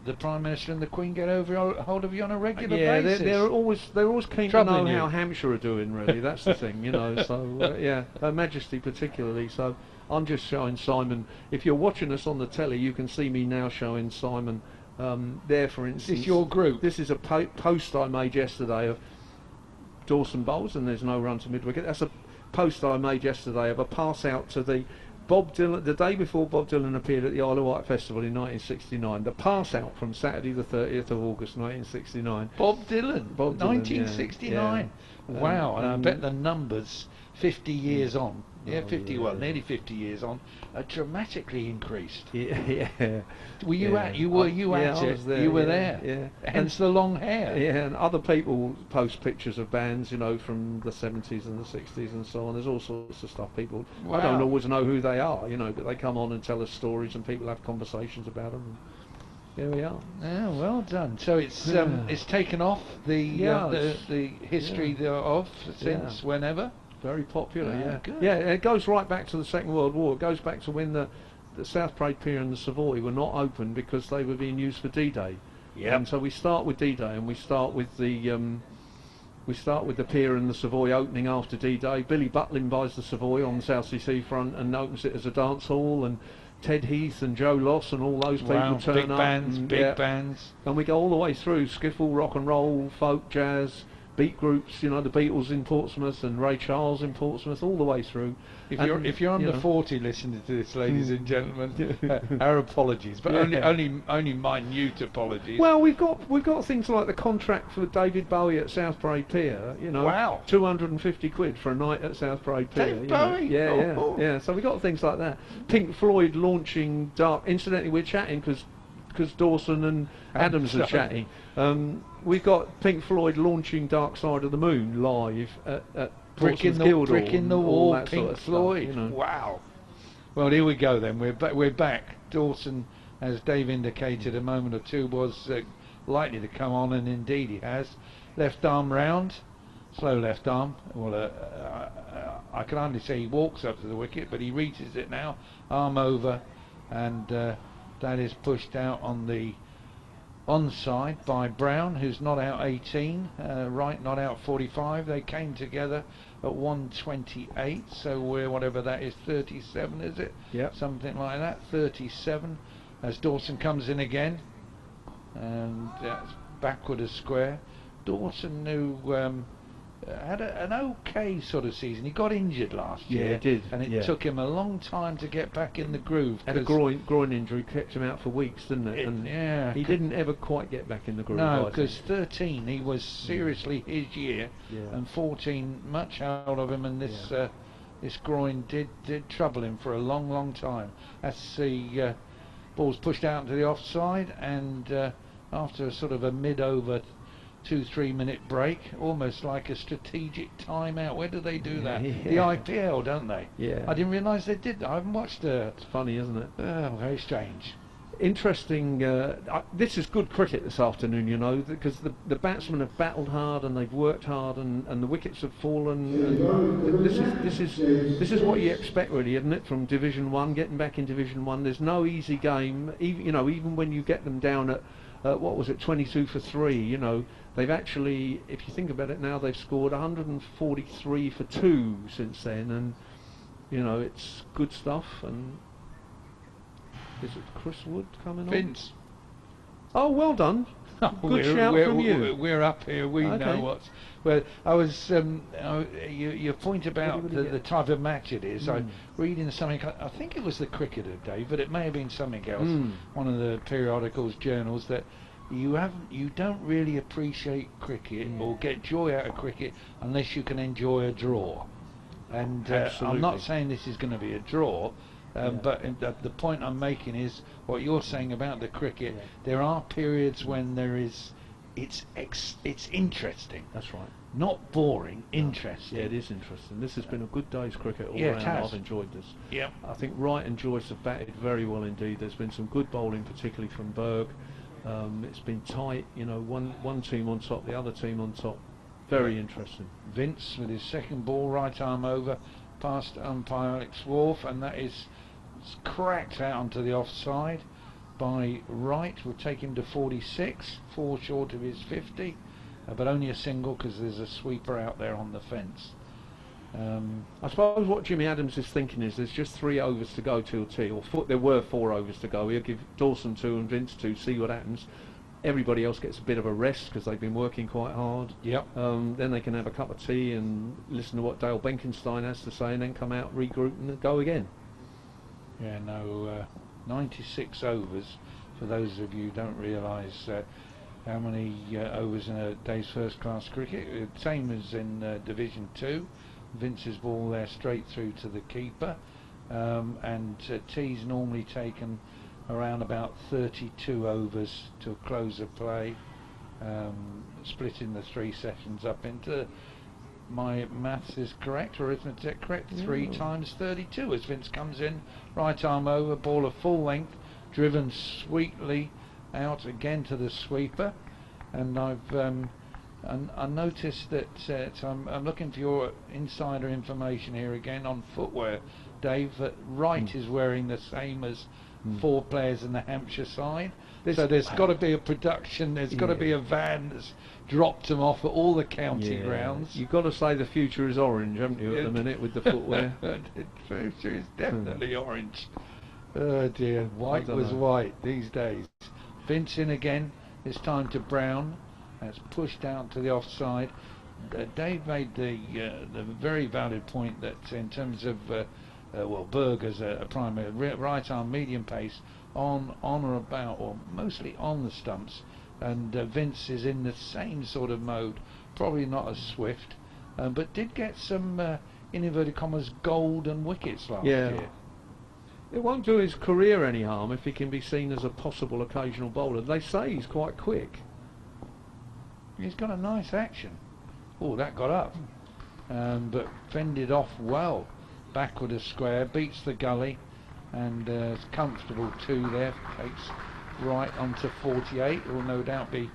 the Prime Minister and the Queen get hold of you on a regular basis. Yeah, they're always keen Troubling to know you. how Hampshire are doing. Really, that's the thing. You know. So yeah, Her Majesty particularly. So I'm just showing Simon. If you're watching us on the telly, you can see me now showing Simon. There, for instance. Is this your group? This is a post I made yesterday of Dawson Bowls, and there's no run to mid-wicket. That's a post I made yesterday of a pass out to the Bob Dylan, the day before Bob Dylan appeared at the Isle of Wight Festival in 1969. The pass out from Saturday the 30th of August 1969. Bob Dylan, 1969. Yeah. Wow, and I bet the numbers 50 years on, nearly 50 years on, are dramatically increased. Yeah. Were you at? You were at it. There, you were yeah, there. Yeah. Hence the long hair. Yeah, and other people post pictures of bands, you know, from the 70s and the 60s and so on. There's all sorts of stuff. People, Wow. I don't always know who they are, you know, but they come on and tell us stories, and people have conversations about them. Here we are. Yeah, well done. So it's taken off the history thereof since whenever. Very popular, yeah. Good. Yeah, it goes right back to the Second World War. It goes back to when the South Parade Pier and the Savoy were not open because they were being used for D-Day. Yeah. And so we start with D-Day, and we start with the pier and the Savoy opening after D-Day. Billy Butlin buys the Savoy on the South Sea seafront and opens it as a dance hall, and Ted Heath and Joe Loss and all those people turn big up. Bands, and, big bands. And we go all the way through skiffle, rock and roll, folk, jazz, beat groups, you know, the Beatles in Portsmouth and Ray Charles in Portsmouth, all the way through. If you're under 40 listening to this, ladies and gentlemen, our apologies, but only minute apologies. Well, we've got things like the contract for David Bowie at South Parade Pier, you know. Wow. 250 quid for a night at South Parade Pier. David Bowie? Yeah. So we got things like that. Pink Floyd launching Dark. Incidentally, we're chatting because Dawson and Adams are chatting. We've got Pink Floyd launching Dark Side of the Moon live at Brick in the Wall, Pink Floyd. Stuff, you know. Wow. Well, here we go then. We're back. Dawson, as Dave indicated a moment or two, was likely to come on, and indeed he has. Left arm round, slow left arm. Well, I can only say he walks up to the wicket, but he reaches it now, arm over, and that is pushed out on the onside by Brown, who's not out 18, Wright not out 45. They came together at 128, so we're whatever that is, 37, is it? Yep. Something like that, 37, as Dawson comes in again, and that's backward a square. Dawson, who had an okay sort of season. He got injured last year. Yeah, he did. And it took him a long time to get back in the groove. Had a groin injury, kept him out for weeks, didn't it? And he didn't ever quite get back in the groove. No, because 13 he was seriously his year, and 14 much out of him, and this groin did trouble him for a long time. That's the ball's pushed out into the offside, and after a sort of a mid-over 2-3 minute break, almost like a strategic timeout. Where do they do that? The IPL, don't they? Yeah. I didn't realise they did that. I haven't watched it. It's funny, isn't it? Oh, very strange. interesting. This is good cricket this afternoon, you know, because the batsmen have battled hard and they've worked hard, and the wickets have fallen. And this is what you expect, really, isn't it, from Division 1? Getting back in Division 1, there's no easy game. Even, you know, even when you get them down at what was it, 22 for 3, you know, they've actually, if you think about it now, they've scored 143 for 2 since then, and you know, it's good stuff. And is it Chris Wood coming on? Vince. Oh, well done. Good shout from you. We're up here. We know what's. Well, I was. Your point about the type of match it is. I reading something. I think it was the Cricketer, Dave, but it may have been something else. One of the periodicals, journals, that you don't really appreciate cricket or get joy out of cricket unless you can enjoy a draw. And I'm not saying this is going to be a draw. But the point I'm making is what you're saying about the cricket. There are periods when it's interesting. That's right. Not boring, interesting. Yeah, it is interesting. This has been a good day's cricket all Yeah, round. it has. I've enjoyed this. Yeah. I think Wright and Joyce have batted very well indeed. There's been some good bowling, particularly from Berg. It's been tight. You know, one team on top, the other team on top. Very interesting. Vince with his second ball, right arm over, past umpire Alex Wharf, and that is cracked out onto the offside by Wright. Will take him to 46, 4 short of his 50, but only a single because there's a sweeper out there on the fence. I suppose what Jimmy Adams is thinking is there's just 3 overs to go till tea, or there were 4 overs to go. He'll give Dawson 2 and Vince 2, see what happens. Everybody else gets a bit of a rest because they've been working quite hard. Yep. Then they can have a cup of tea and listen to what Dale Benkenstein has to say, and then come out, regroup, and go again. Yeah, no, 96 overs. For those of you who don't realise how many overs in a day's first-class cricket, same as in Division 2. Vince's ball there straight through to the keeper, and tea's normally taken around about 32 overs to a close of play, splitting the 3 sessions up into, my maths is correct, arithmetic correct, 3 times 32 as Vince comes in, right arm over, ball of full length, driven sweetly out again to the sweeper. And I noticed that I'm looking for your insider information here again on footwear, Dave, that Wright is wearing the same as 4 players in the Hampshire side. So there's got to be a production, there's got to be a van that's dropped them off at all the county grounds. You've got to say the future is orange, haven't you, at the minute with the footwear? The future is definitely orange. Oh dear, white was white these days. Vince in again, this time to Brown. That's pushed out to the offside. Dave made the very valid point that in terms of Berg as a primary right arm medium pace on or about, or mostly on the stumps, and Vince is in the same sort of mode, probably not as swift, but did get some in inverted commas golden wickets last year. It won't do his career any harm if he can be seen as a possible occasional bowler. They say he's quite quick. He's got a nice action. Oh, that got up, but fended off well. Backward a square, beats the gully, and it's comfortable 2 there. Takes right onto 48. Will no doubt be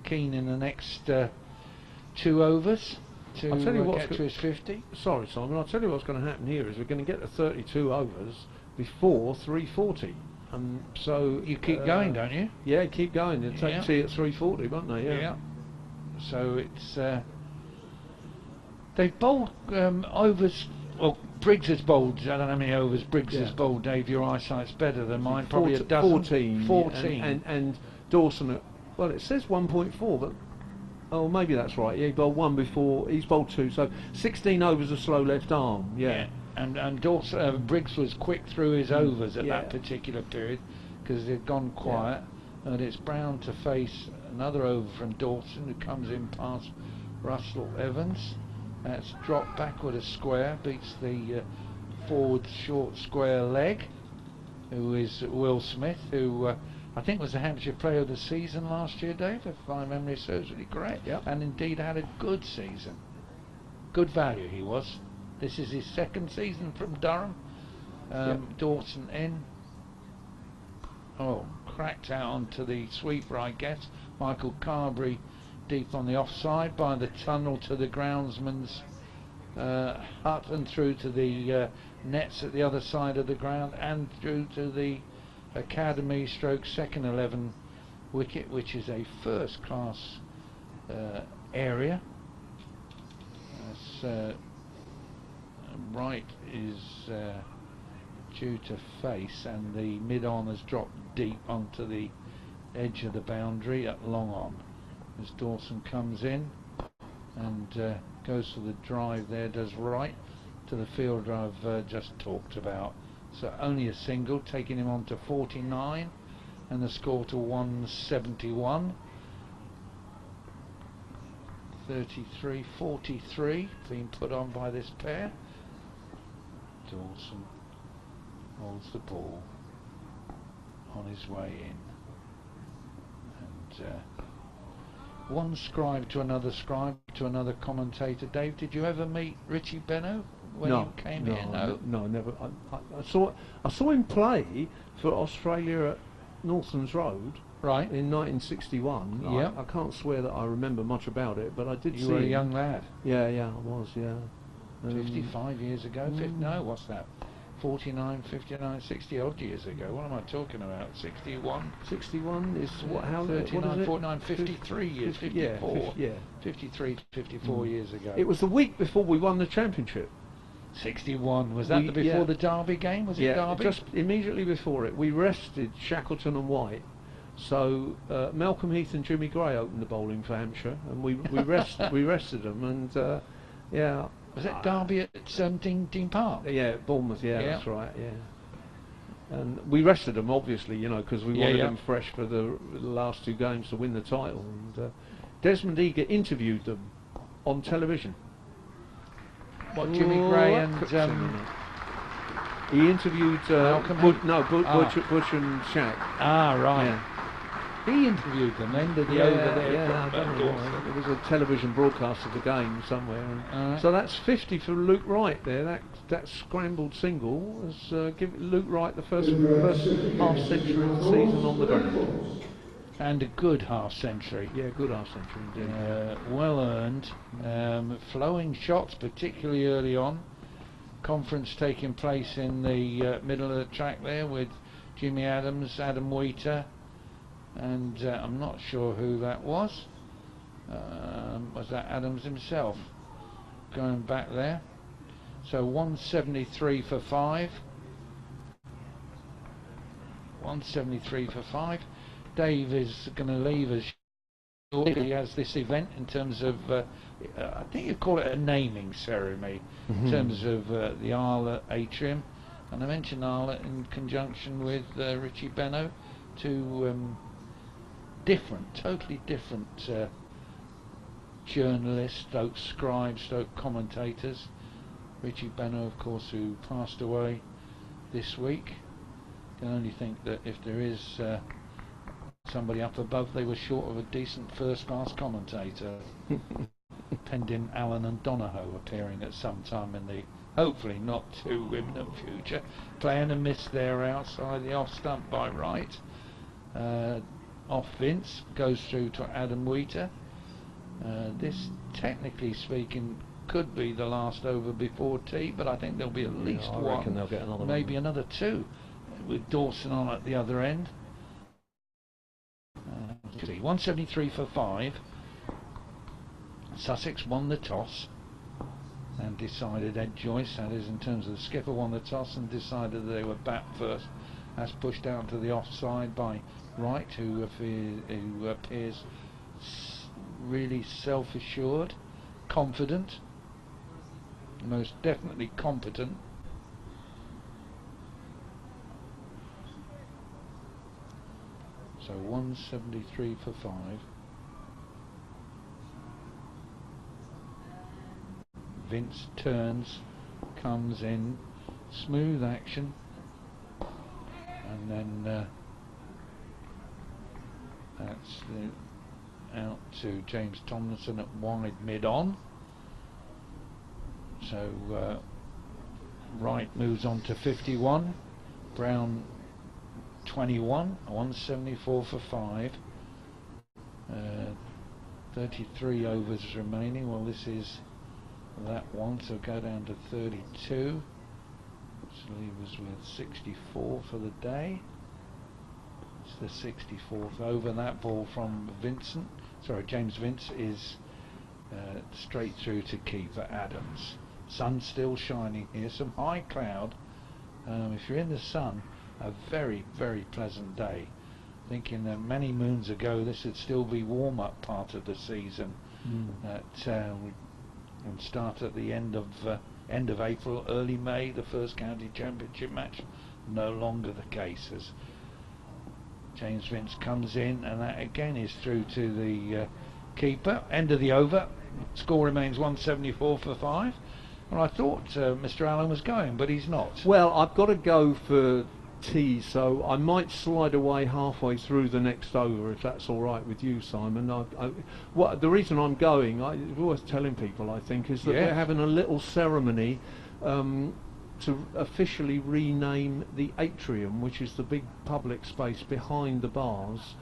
keen in the next 2 overs to get to his 50. Sorry, Simon. I'll tell you what's going to happen here is we're going to get to 32 overs before 340. And so you keep going, don't you? Yeah, keep going. They'll take tea at 340, won't they? Yeah. So it's they've bowled overs. Well, Briggs has bowled. I don't know how many overs Briggs has bowled. Dave, your eyesight's better than mine. Probably a dozen. 14. And Dawson. Well, it says 1.4, but oh, maybe that's right. Yeah, he bowled 1 before. He's bowled 2, so 16 overs of slow left arm. Yeah. And Dawson, Briggs was quick through his overs at that particular period because they'd gone quiet. And it's Brown to face another over from Dawson, who comes in past Russell Evans. That's dropped backward a square, beats the forward short square leg, who is Will Smith, who I think was the Hampshire Player of the Season last year, Dave, if my memory serves me correct. And indeed had a good season. Good value he was. This is his 2nd season from Durham. Dawson in. cracked out onto the sweeper, I guess. Michael Carberry deep on the offside by the tunnel to the groundsman's hut and through to the nets at the other side of the ground and through to the academy stroke second 11 wicket, which is a first class area. Right is due to face, and the mid-on has dropped deep onto the edge of the boundary at long on as Dawson comes in and goes for the drive there, does right to the fielder I've just talked about. So only a single, taking him on to 49 and the score to 171. 33-43 being put on by this pair. Dawson holds the ball on his way in, and one scribe to another commentator. Dave, did you ever meet Richie Benno when you came here? No, never. I saw him play for Australia at Northlands Road. Right. In 1961. Yeah. I can't swear that I remember much about it, but I did see You were a him. young lad. Yeah, I was, yeah. 55 years ago? No, what's that? 49, 59, 60 odd years ago. What am I talking about? 61? 61 is what? How? 39, what is it? 49, 53 years, 54. Yeah. 53 to 54 years ago. It was the week before we won the championship. 61. Was that before the Derby game? Was it Derby? Just immediately before it. We rested Shackleton and White. So Malcolm Heath and Jimmy Gray opened the bowling for Hampshire, and we rested them, and yeah. Was it Derby at Dean Park? Yeah, Bournemouth. Yeah, that's right. Yeah. And we rested them, obviously, because we wanted them fresh for the last two games to win the title. And Desmond Eager interviewed them on television. What, Jimmy Gray and he interviewed Malcolm Butch and Shaq. Ah, right. Yeah. He interviewed them then, did he, over there? I don't know. It was a television broadcast of the game somewhere. So that's 50 for Luke Wright there. That scrambled single has given Luke Wright the first half century of the season on the ground. And a good half century. Yeah, good half century indeed. Well earned. Flowing shots, particularly early on. Conference taking place in the middle of the track there with Jimmy Adams, Adam Wheater, and I'm not sure who that was. Was that Adams himself going back there? So 173 for 5. 173 for 5. Dave is going to leave us. He has this event in terms of, I think you call it a naming ceremony, in terms of the Arla atrium. And I mention Arla in conjunction with Richie Benno, two totally different journalists, scribes, commentators. Richie Benno, of course, who passed away this week. Can only think that if there is somebody up above, they were short of a decent first-class commentator, pending Alan and Donahoe appearing at some time in the hopefully not too imminent future. Playing a miss there outside the off stump by Wright. Off Vince, goes through to Adam Wheater. This, technically speaking, could be the last over before tea, but I think there'll be at least I one, reckon they'll get another maybe another two, with Dawson on at the other end. 173 for 5. Sussex won the toss and decided, Ed Joyce, that is, in terms of the skipper, won the toss and decided that they would bat first. That's pushed down to the offside by Wright, who appears really self-assured, confident, most definitely competent. So 173 for 5. Vince turns, comes in, smooth action, and then that's out to James Tomlinson at wide mid-on. So Wright moves on to 51, Brown 21, 174 for 5. 33 overs remaining. Well, this is that one, so go down to 32. Which leaves us with 64 for the day. It's the 64th over. That ball from James Vince is straight through to keeper Adams. Sun still shining here. Some high cloud. If you're in the sun, a very, very pleasant day. Thinking that many moons ago this would still be warm-up part of the season. And start at the end of April, early May, the first county championship match. No longer the case, as James Vince comes in, and that again is through to the keeper. End of the over. Score remains 174 for 5. Well, I thought Mr. Allen was going, but he's not. Well, I've got to go for tea, so I might slide away halfway through the next over, if that's all right with you, Simon. The reason I'm going, it's worth telling people, I think, is that we're having a little ceremony to officially rename the atrium, which is the big public space behind the bars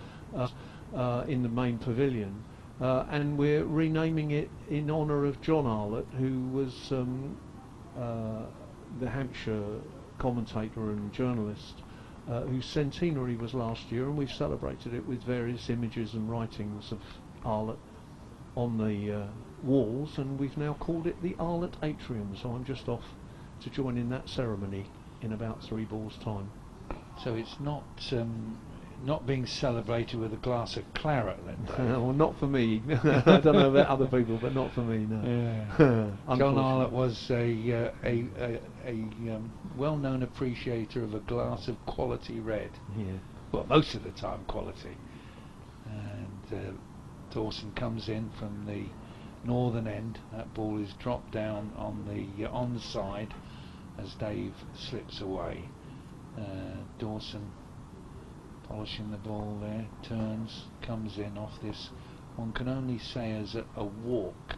in the main pavilion. And we're renaming it in honour of John Arlott, who was the Hampshire commentator and journalist, whose centenary was last year, and we've celebrated it with various images and writings of Arlott on the walls, and we've now called it the Arlott Atrium, so I'm just off to join in that ceremony in about 3 balls' time. So it's not being celebrated with a glass of claret then? Well, not for me. I don't know about other people, but not for me, no. Yeah. John Arlott was a well-known appreciator of a glass of quality red. Yeah. Well, most of the time quality. And Dawson comes in from the northern end. That ball is dropped down on the onside as Dave slips away. Dawson polishing the ball there, turns, comes in off this, one can only say as a walk,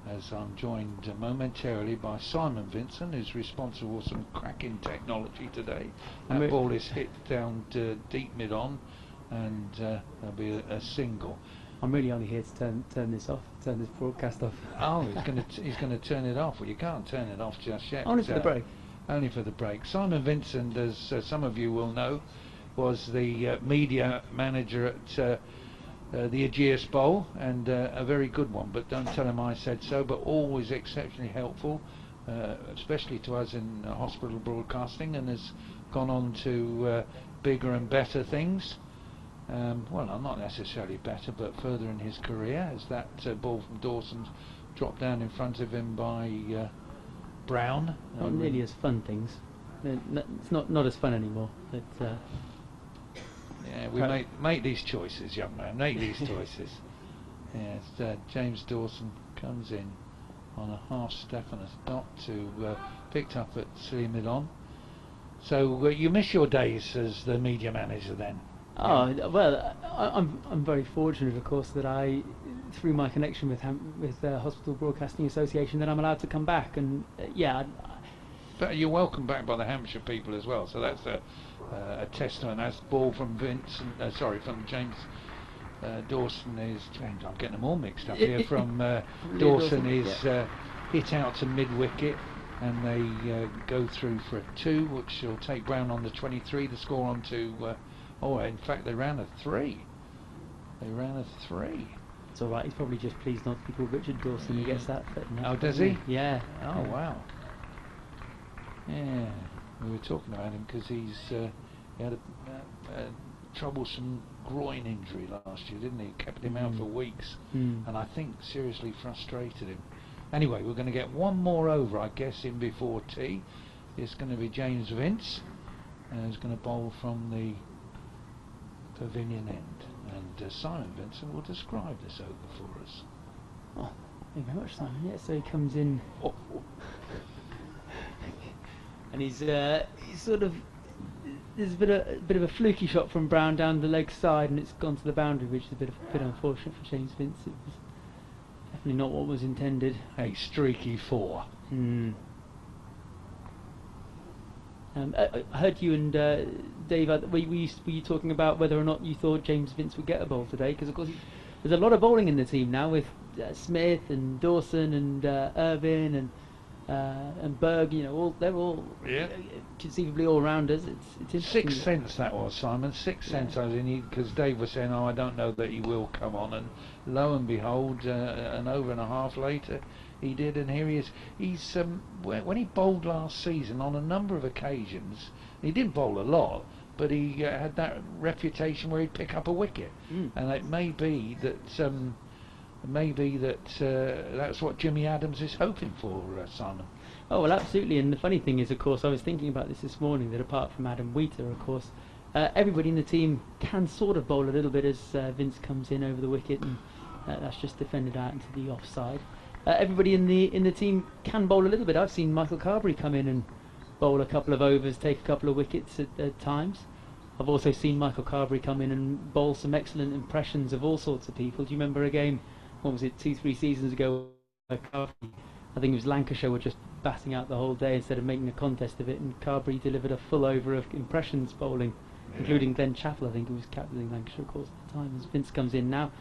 as I'm joined momentarily by Simon Vincent, who's responsible for some cracking technology today. That ball is hit down to deep mid-on, and there'll be a single. I'm really only here to turn this off, turn this broadcast off. Oh, he's going to turn it off. Well, you can't turn it off just yet. Only for the break. Only for the break. Simon Vincent, as some of you will know, was the media manager at the Ageas Bowl, and a very good one, but don't tell him I said so, but always exceptionally helpful, especially to us in hospital broadcasting, and has gone on to bigger and better things. Well, not necessarily better, but further in his career, as that ball from Dawson's dropped down in front of him by Brown. Not nearly as fun things. It's not as fun anymore. Yeah, we make these choices, young man. Make these choices. Yes, James Dawson comes in on a half step and a dot to picked up at silly mid-on. So you miss your days as the media manager then? Oh well, I'm very fortunate, of course, that I, through my connection with the Hospital Broadcasting Association, that I'm allowed to come back, and But you're welcome back by the Hampshire people as well, so that's a testament. That's the ball from from James Dawson is. I'm getting them all mixed up here. From Dawson is hit out to mid-wicket, and they go through for a 2, which will take Brown on the 23. The score on to. In fact, they ran a 3. It's all right. He's probably just pleased not to be called Richard Dawson. He gets that. Oh, does he? Yeah. Oh, wow. Yeah, we were talking about him because he had a troublesome groin injury last year, didn't he? Kept him out for weeks, and I think seriously frustrated him. Anyway, we're going to get one more over, I guess, in before tea. It's going to be James Vince, who's going to bowl from the pavilion end, and Simon Vincent will describe this over for us. Oh, thank you very much, Simon. Yeah, so he comes in. And he's sort of, there's a bit of a fluky shot from Brown down the leg side, and it's gone to the boundary, which is a bit unfortunate for James Vince. It was definitely not what was intended. A streaky 4. I heard you and Dave. Were you talking about whether or not you thought James Vince would get a bowl today? Because of course there's a lot of bowling in the team now with Smith and Dawson and Irvin and Berg. You know, they're all conceivably all rounders. It's interesting. Sixth sense that was, Simon. Sixth sense, as in, because Dave was saying, "Oh, I don't know that he will come on," and lo and behold, an over and a half later, he did, and here he is. He's when he bowled last season on a number of occasions, he didn't bowl a lot, but he had that reputation where he'd pick up a wicket, and it may be that that's what Jimmy Adams is hoping for, Simon. Oh well, absolutely. And the funny thing is, of course, I was thinking about this morning, that apart from Adam Wheater, of course, everybody in the team can sort of bowl a little bit as Vince comes in over the wicket, and that's just defended out into the offside. Everybody in the team can bowl a little bit. I've seen Michael Carberry come in and bowl a couple of overs, take a couple of wickets at times. I've also seen Michael Carberry come in and bowl some excellent impressions of all sorts of people. Do you remember a game, what was it, 2-3 seasons ago, where Carberry, I think it was Lancashire, were just batting out the whole day instead of making a contest of it, and Carberry delivered a full over of impressions bowling, including Glenn Chappell, I think, who was captaining Lancashire, of course, at the time, as Vince comes in now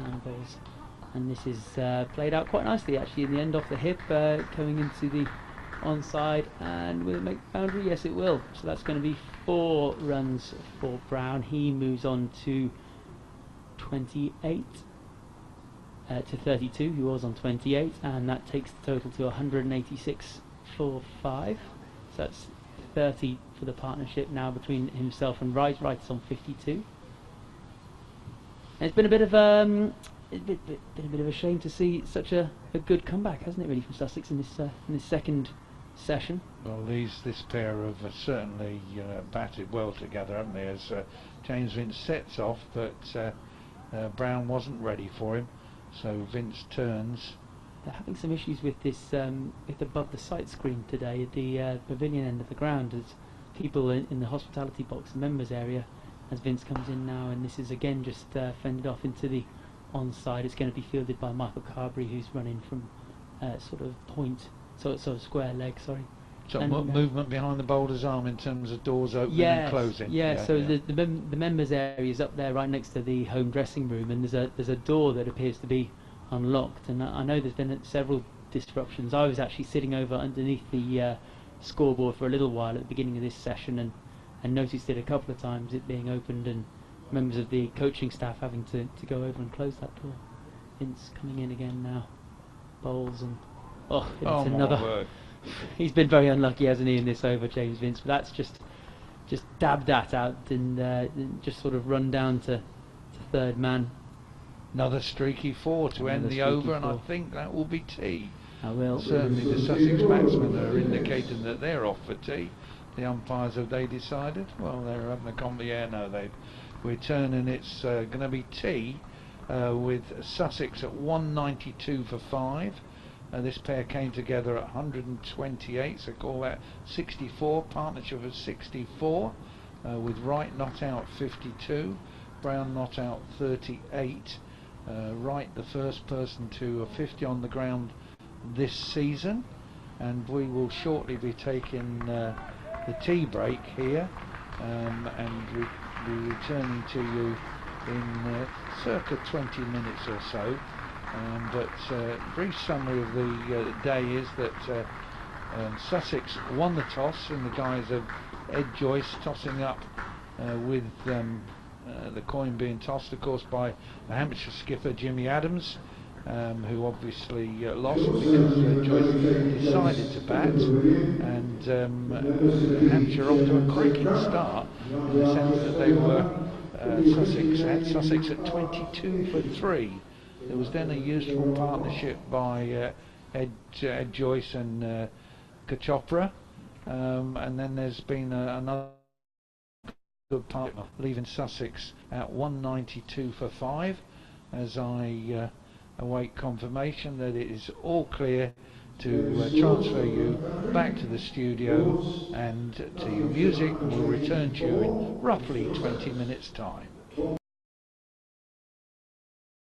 and bowls. And this is played out quite nicely, actually, in the end, off the hip, coming into the onside, and will it make boundary? Yes, it will. So that's going to be 4 runs for Brown. He moves on to 28 to 32. He was on 28, and that takes the total to 186 for 5. So that's 30 for the partnership now between himself and Wright. Wright's on 52. And it's been a bit of a shame to see such a good comeback, hasn't it, really, from Sussex in this second session? Well, this pair have certainly batted well together, haven't they? As James Vince sets off, but Brown wasn't ready for him, so Vince turns. They're having some issues with this with above the sight screen today at the pavilion end of the ground, as people in the hospitality box, the members area, as Vince comes in now, and this is again just fended off into the onside. It's going to be fielded by Michael Carberry, who's running from sort of point, sort of square leg, sorry. So movement behind the bowler's arm in terms of doors opening and closing. The members area is up there right next to the home dressing room, and there's a door that appears to be unlocked, and I know there's been several disruptions. I was actually sitting over underneath the scoreboard for a little while at the beginning of this session, and noticed it a couple of times, it being opened, and members of the coaching staff having to go over and close that door. Vince coming in again now, bowls, and it's another. He's been very unlucky, hasn't he, in this over, James Vince? But that's just dabbed that out and just sort of run down to third man. Another streaky 4 to end the over, and I think that will be tea. Will. Certainly the Sussex batsmen are indicating that they're off for tea. The umpires, have they decided? Well, they're having a conversation. No, we're turning. It's going to be tea with Sussex at 192 for 5. This pair came together at 128, so call that 64. Partnership of 64, with Wright not out 52, Brown not out 38. Wright the first person to 50 on the ground this season, and we will shortly be taking the tea break here, and we're returning to you in circa 20 minutes or so. But brief summary of the day is that Sussex won the toss in the guise of Ed Joyce tossing up with the coin being tossed, of course, by the Hampshire skipper Jimmy Adams, who obviously lost because Joyce decided to bat, and Hampshire off to a cracking start in the sense that they were Sussex at 22 for 3. There was then a useful partnership by Ed Joyce and Kachopra, and then there's been another good partner, leaving Sussex at 192 for 5, as I await confirmation that it is all clear to transfer you back to the studio and to your music. We'll return to you in roughly 20 minutes time.